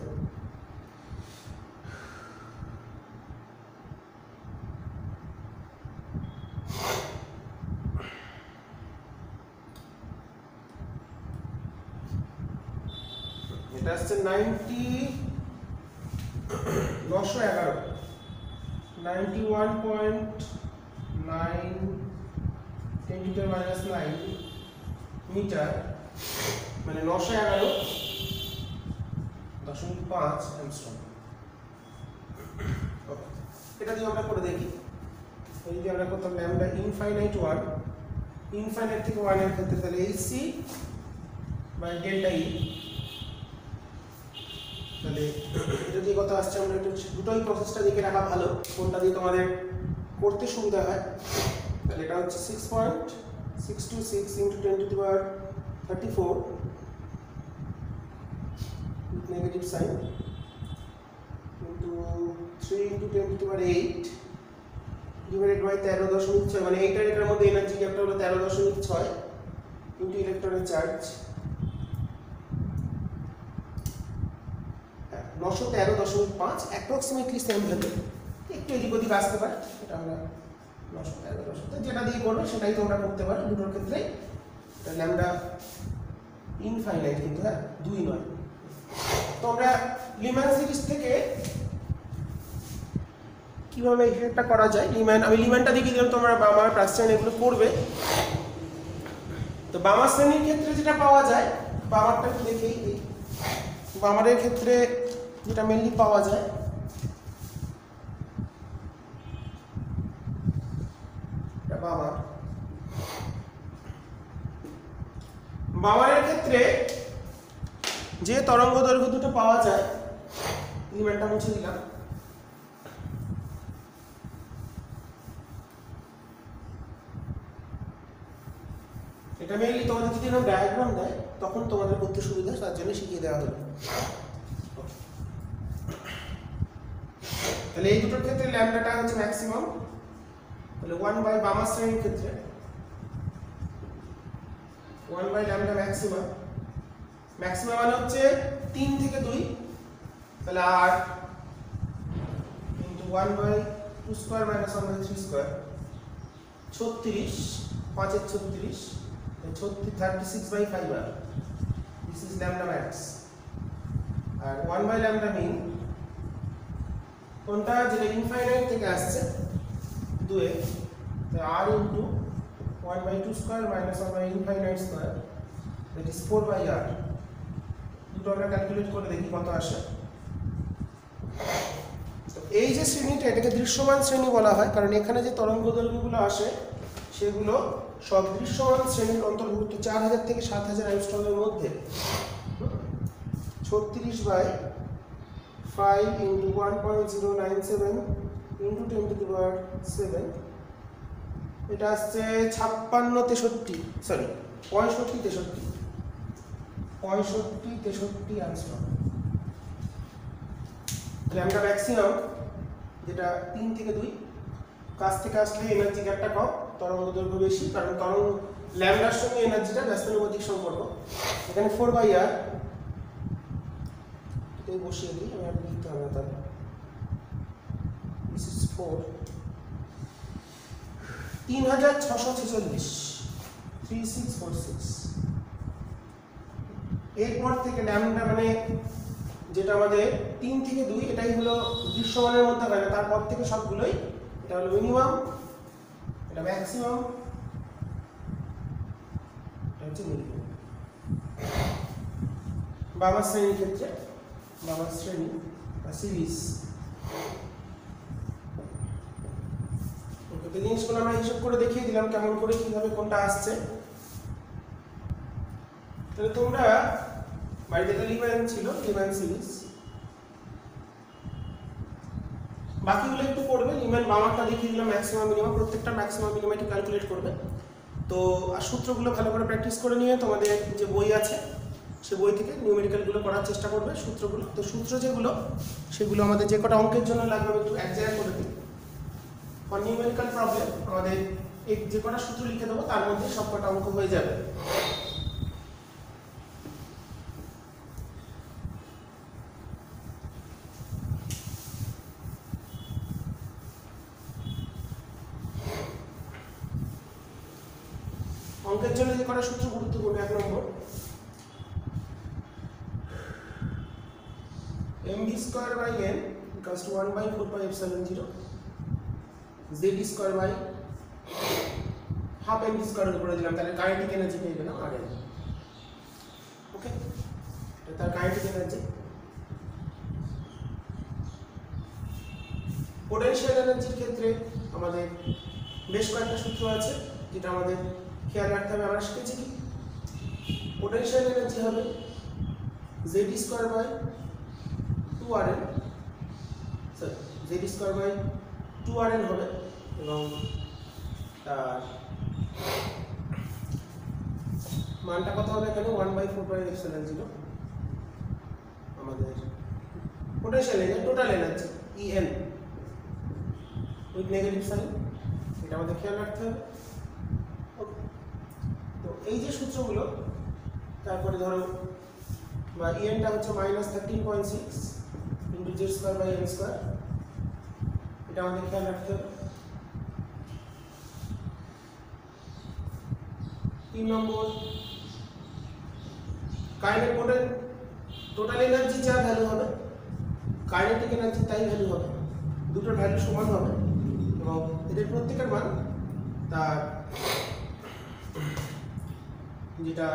এটা হচ্ছে 91.9 10 to the minus 9 মিটার মানে 911.5 অ্যাংস্ট্রম। এটা দিয়ে আমরা করে দেখি, এই যদি আমরা করতাম ল্যামডা ইনফাইনাইট 1 ইনফাইনাইট থেকে 1 এর ক্ষেত্রে তাহলে hc বাই ডেল্টা ই, তাহলে এটা দিয়ে কত আসছে, আমরা একটু দুটোই প্রসেসটা দেখে রাখা ভালো কোনটা দিয়ে তোমাদের করতে সুবিধা হয়। তাহলে এটা হচ্ছে 6.626 into 10 to the power 34 with negative sign into 3 into 10 to the power 8 divided by 13.6 মানে এটার মধ্যে এনার্জি গ্যাপটা হলো 13.6 into ইলেকট্রনের চার্জ 913.5 অ্যাপ্রক্সিমেটলি সেম ভ্যালু, একটু এদিক ওদিক আসতে পারে, এটা আমরা 913.5 যেটা দিয়ে করবে সেটাই তোমরা করতে পারো দুটোর ক্ষেত্রে। এটা ল্যামডা ইনফাইনাইট কিন্তু, হ্যাঁ 2 নয়। তো আমরা লিম্যান সিরিজ থেকে কিভাবে হিসাবটা করা যায়, আমি লিম্যানটা দেখিয়ে দিলাম, তোমরা বামার প্রাকশ্রেণী এগুলো করবে। তো বামার শ্রেণীর ক্ষেত্রে যেটা পাওয়া যায়, বামারটা একটু দেখেই দিই, বামারের ক্ষেত্রে যেটা মেনলি পাওয়া যায় বামারের ক্ষেত্রে যে তরঙ্গ দৈর্ঘ্য দুটো পাওয়া যায়, লিমিটটা মুছে দিলাম, এটা মেনলি তোমাদের যদি এরকম ডায়াগ্রাম দেয় তখন তোমাদের করতে সুবিধা, তার জন্য শিখিয়ে দেওয়া হলো। তাহলে এই দুটোর ক্ষেত্রে ল্যামডাটা হচ্ছে ম্যাক্সিমাম, তাহলে 1 বাই বামার শ্রেণীর ক্ষেত্রে 1 বাই ল্যামডা ম্যাক্সিমাম, ম্যাক্সিমাম মানে হচ্ছে 3 থেকে 2, তাহলে r into 1 by 2 square minus 1 by 3 square 36 5 এর 36 36 by 5r, this is lambda max. আর 1 বাই ল্যামডা মিন কোনটা, যেটা ইনফাইনাইট থেকে আসছে 2 এ, তাই r into 1 by 2 square minus 1 by infinite square, that is 4 by r। দুটো আমরা ক্যালকুলেট করে দেখি কত আসে। তো এই যে শ্রেণীটা, এটাকে দৃশ্যমান শ্রেণী বলা হয়, কারণ এখানে যে তরঙ্গ দৈর্ঘ্যগুলো আসে সেগুলো সব দৃশ্যমান শ্রেণীর অন্তর্ভুক্ত। 4000 থেকে 7000 অ্যাংস্ট্রমের মধ্যে 36 by 5 into 1.097 into 10 to the power 7, এটা আসছে 65-63 অ্যাংস্ট্রম। ল্যামডা ম্যাক্সিমাম যেটা 3 থেকে 2, কাছ থেকে আসলে এনার্জি গ্যাপটা কম, তরঙ্গ দৈর্ঘ্য বেশি, কারণ ল্যামডার সঙ্গে এনার্জিটা ব্যস্তানুপাতিক সম্পর্ক। এখানে 4 বাই r এটাই বসিয়ে দিই, আমি আর লিখতে হবে না, তাহলে দিস ইজ 4 3646 3646। এরপর থেকে ল্যামডা মানে যেটা আমাদের 3 থেকে 2, এটাই হলো দৃশ্যমানের মধ্যে হয় না, তারপর থেকে সবগুলোই, এটা হলো মিনিমাম, এটা ম্যাক্সিমাম, এটা হচ্ছে মিনিমাম। বামার শ্রেণীর ক্ষেত্রে, বামার শ্রেণী বা সিরিজ, এই জিনিসগুলো আমরা হিসাব করে দেখিয়ে দিলাম কেমন করে কিভাবে কোনটা আসছে। তাহলে তোমরা বাড়িতে একটা লিম্যান ছিল, লিম্যান সিরিজ, বাকিগুলো একটু করবে। লিম্যান বামারটা দেখিয়ে দিলাম, ম্যাক্সিমাম মিনিমাম, প্রত্যেকটা ম্যাক্সিমাম মিনিমাম একটু ক্যালকুলেট করবে। তো আর সূত্রগুলো ভালো করে প্র্যাকটিস করে নিয়ে তোমাদের যে বই আছে সে বই থেকে নিউমেরিক্যালগুলো করার চেষ্টা করবে সূত্রগুলো। তো সূত্র যেগুলো সেগুলো আমাদের যে কটা অঙ্কের জন্য লাগবে একটু এক জায়গায় করে দিই। ফর নিউমেরিক্যাল প্রবলেম আমাদের এই যে কটা সূত্র লিখে দেবো তার মধ্যে সব কটা অঙ্ক হয়ে যাবে। অঙ্কের জন্য যে কটা সূত্র গুরুত্বপূর্ণ, 1 নম্বর mv square by n equals to 1/4πε0 z square by half mv স্কয়ারের উপরে দিলাম, তাহলে কাইনেটিক এনার্জি পেয়ে গেলাম Rn। ওকে, এটা তার কাইনেটিক এনার্জি। পোটেনশিয়াল এনার্জির ক্ষেত্রে আমাদের বেশ কয়েকটা সূত্র আছে যেটা আমাদের খেয়াল রাখতে হবে। আমরা শিখেছি কি পোটেনশিয়াল এনার্জি হবে z square by 2Rn, z square by 2Rn হবে এবং তার মানটা কত হবে এখানে 1/4πε0 আমাদের potential energy, total energy En with negative sign, এটা আমাদের খেয়াল রাখতে হবে। তো এই যে সূত্রগুলো, তারপরে ধরো বা ইএনটা হচ্ছে -13.6 into z square by n square, এটা আমাদের খেয়াল রাখতে হবে। 3 নম্বর কাইনেটিক টোটাল এনার্জি যা ভ্যালু হবে কাইনেটিক এনার্জি তাই ভ্যালু হবে, দুটোর ভ্যালু সমান হবে এবং এদের প্রত্যেকের মান তার যেটা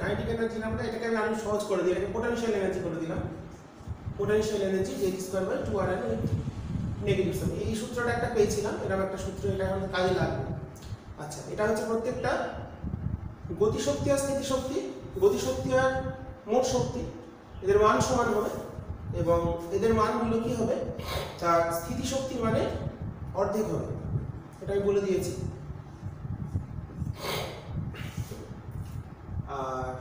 কাইনেটিক এনার্জি নামটা এটাকে আমি সহজ করে দিই, এটাকে পোটেনশিয়াল এনার্জি করে দিলাম। Potential energy z square by 2Rn negative sign, এই সূত্রটা একটা পেয়েছিলাম, এরকম একটা সূত্র, এটা আমাদের কাজে লাগবে। আচ্ছা, এটা হচ্ছে প্রত্যেকটা গতিশক্তি আর স্থিতিশক্তি, গতিশক্তি আর মোট শক্তি এদের মান সমান হবে এবং এদের মানগুলো কি হবে তার স্থিতিশক্তি মানে অর্ধেক হবে, এটা আমি বলে দিয়েছি। আর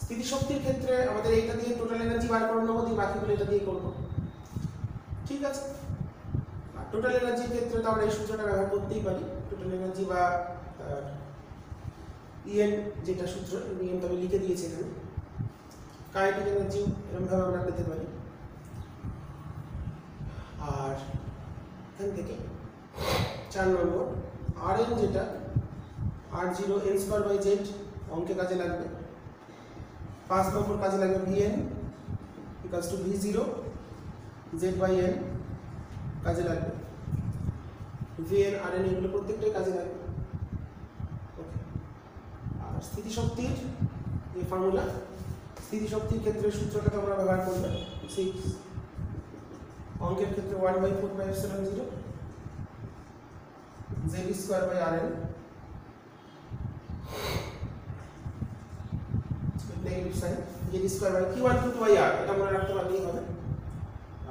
স্থিতিশক্তির ক্ষেত্রে আমাদের এইটা দিয়ে টোটাল এনার্জি বার করে নেবো, দিয়ে বাকিগুলো এটা দিয়ে করবো, ঠিক আছে। আর টোটাল এনার্জির ক্ষেত্রে তো আমরা এই সূত্রটা ব্যবহার করতেই পারি, টোটাল এনার্জি বা ইএন যেটা সূত্র, ইএনটা আমি লিখে দিয়েছি এখানে। কাইনেটিক এনার্জি এরকমভাবে আমরা পেতে পারি। আর এখান থেকে 4 নম্বর Rn যেটা R0 n square by z অঙ্কে কাজে লাগবে। 5 নম্বর কাজে লাগবে Vn equals to V0 z by n কাজে লাগবে, Vn Rn এগুলো প্রত্যেকটাই কাজে লাগবে। ওকে, আর স্থিতিশক্তির যে ফর্মুলা, স্থিতিশক্তির ক্ষেত্রে সূত্রটা তোমরা ব্যবহার করবে 6, অঙ্কের ক্ষেত্রে 1/4πε0 z square by Rn negative sign, z square by q1 q2 by r, এটা মনে রাখতে পারলেই হবে।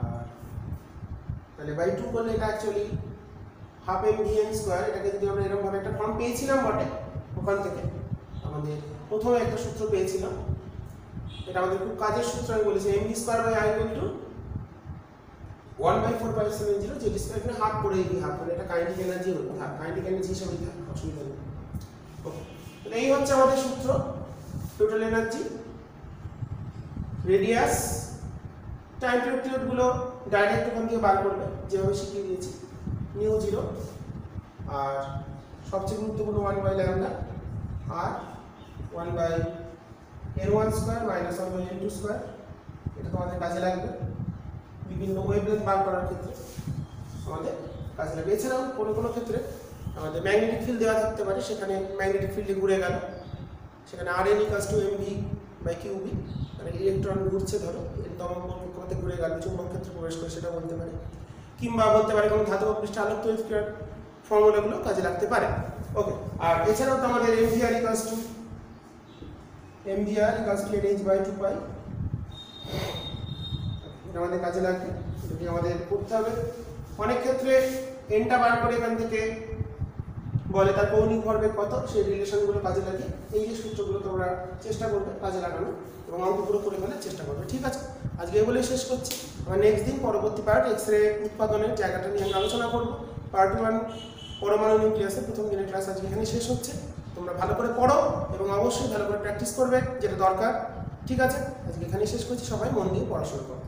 আর তাহলে বাই 2 করলে এটা অ্যাকচুয়ালি হাফ mvn স্কয়ার, এটাকে যদি আমরা এরকম ভাবে একটা ফর্ম পেয়েছিলাম বটে, ওখান থেকে আমাদের প্রথমে একটা সূত্র পেয়েছিলাম, এটা আমাদের খুব কাজের সূত্র, আমি বলেছি mv square by i equal to 1/4πε0 z square, এখানে হাফ করে দিই, হাফ করে এটা কাইনেটিক এনার্জি হলো, কাইনেটিক এনার্জি হিসেবে অসুবিধা নেই। ওকে, তাহলে এই হচ্ছে আমাদের সূত্র, total energy, radius, time period গুলো ডাইরেক্ট ওখান থেকে বার করবে যেভাবে শিখিয়ে দিয়েছি, নিউ 0, আর সবচেয়ে গুরুত্বপূর্ণ 1/λ আর 1/n1 square minus 1/n2 square, এটা তোমাদের কাজে লাগবে বিভিন্ন ওয়েভলেন্থ বার করার ক্ষেত্রে, আমাদের কাজে লাগবে। এছাড়াও কোনো কোনো ক্ষেত্রে আমাদের ম্যাগনেটিক ফিল্ড দেওয়া থাকতে পারে, সেখানে ম্যাগনেটিক ফিল্ডে ঘুরে গেল, সেখানে Rn ইকুয়ালস টু mv/qb, মানে ইলেকট্রন ঘুরছে, ধরো তমক ঘুরে গেল, চুম্বক ক্ষেত্রে প্রবেশ করে, সেটা বলতে পারে, কিংবা বলতে পারে কোনো ধাতব পৃষ্ঠে আলোক তড়িৎ ক্রিয়ার ফর্মুলাগুলো কাজে লাগতে পারে। ওকে, আর এছাড়াও তো আমাদের mvr ইকুয়ালস টু এটা আমাদের কাজে লাগবে, এটাকে আমাদের করতে হবে। অনেক ক্ষেত্রে এনটা বার করে এখান থেকে বলে তার কৌণিক ভরবেগ কত, সেই রিলেশনগুলো কাজে লাগে। এই যে সূত্রগুলো তোমরা চেষ্টা করবে কাজে লাগানো এবং অঙ্কগুলো করে ফেলার চেষ্টা করবে। ঠিক আছে, আজকে এগুলোই শেষ করছি। আমরা নেক্সট দিন পরবর্তী পার্ট এক্স রে উৎপাদনের জায়গাটা নিয়ে আমি আলোচনা করবো। পার্ট 1 পরমাণু নিউক্লিয়াসের প্রথম দিনের ক্লাস আজকে এখানে শেষ হচ্ছে। তোমরা ভালো করে পড়ো এবং অবশ্যই ভালো করে প্র্যাকটিস করবে যেটা দরকার। ঠিক আছে, আজকে এখানেই শেষ করছি। সবাই মন দিয়ে পড়াশোনা করো।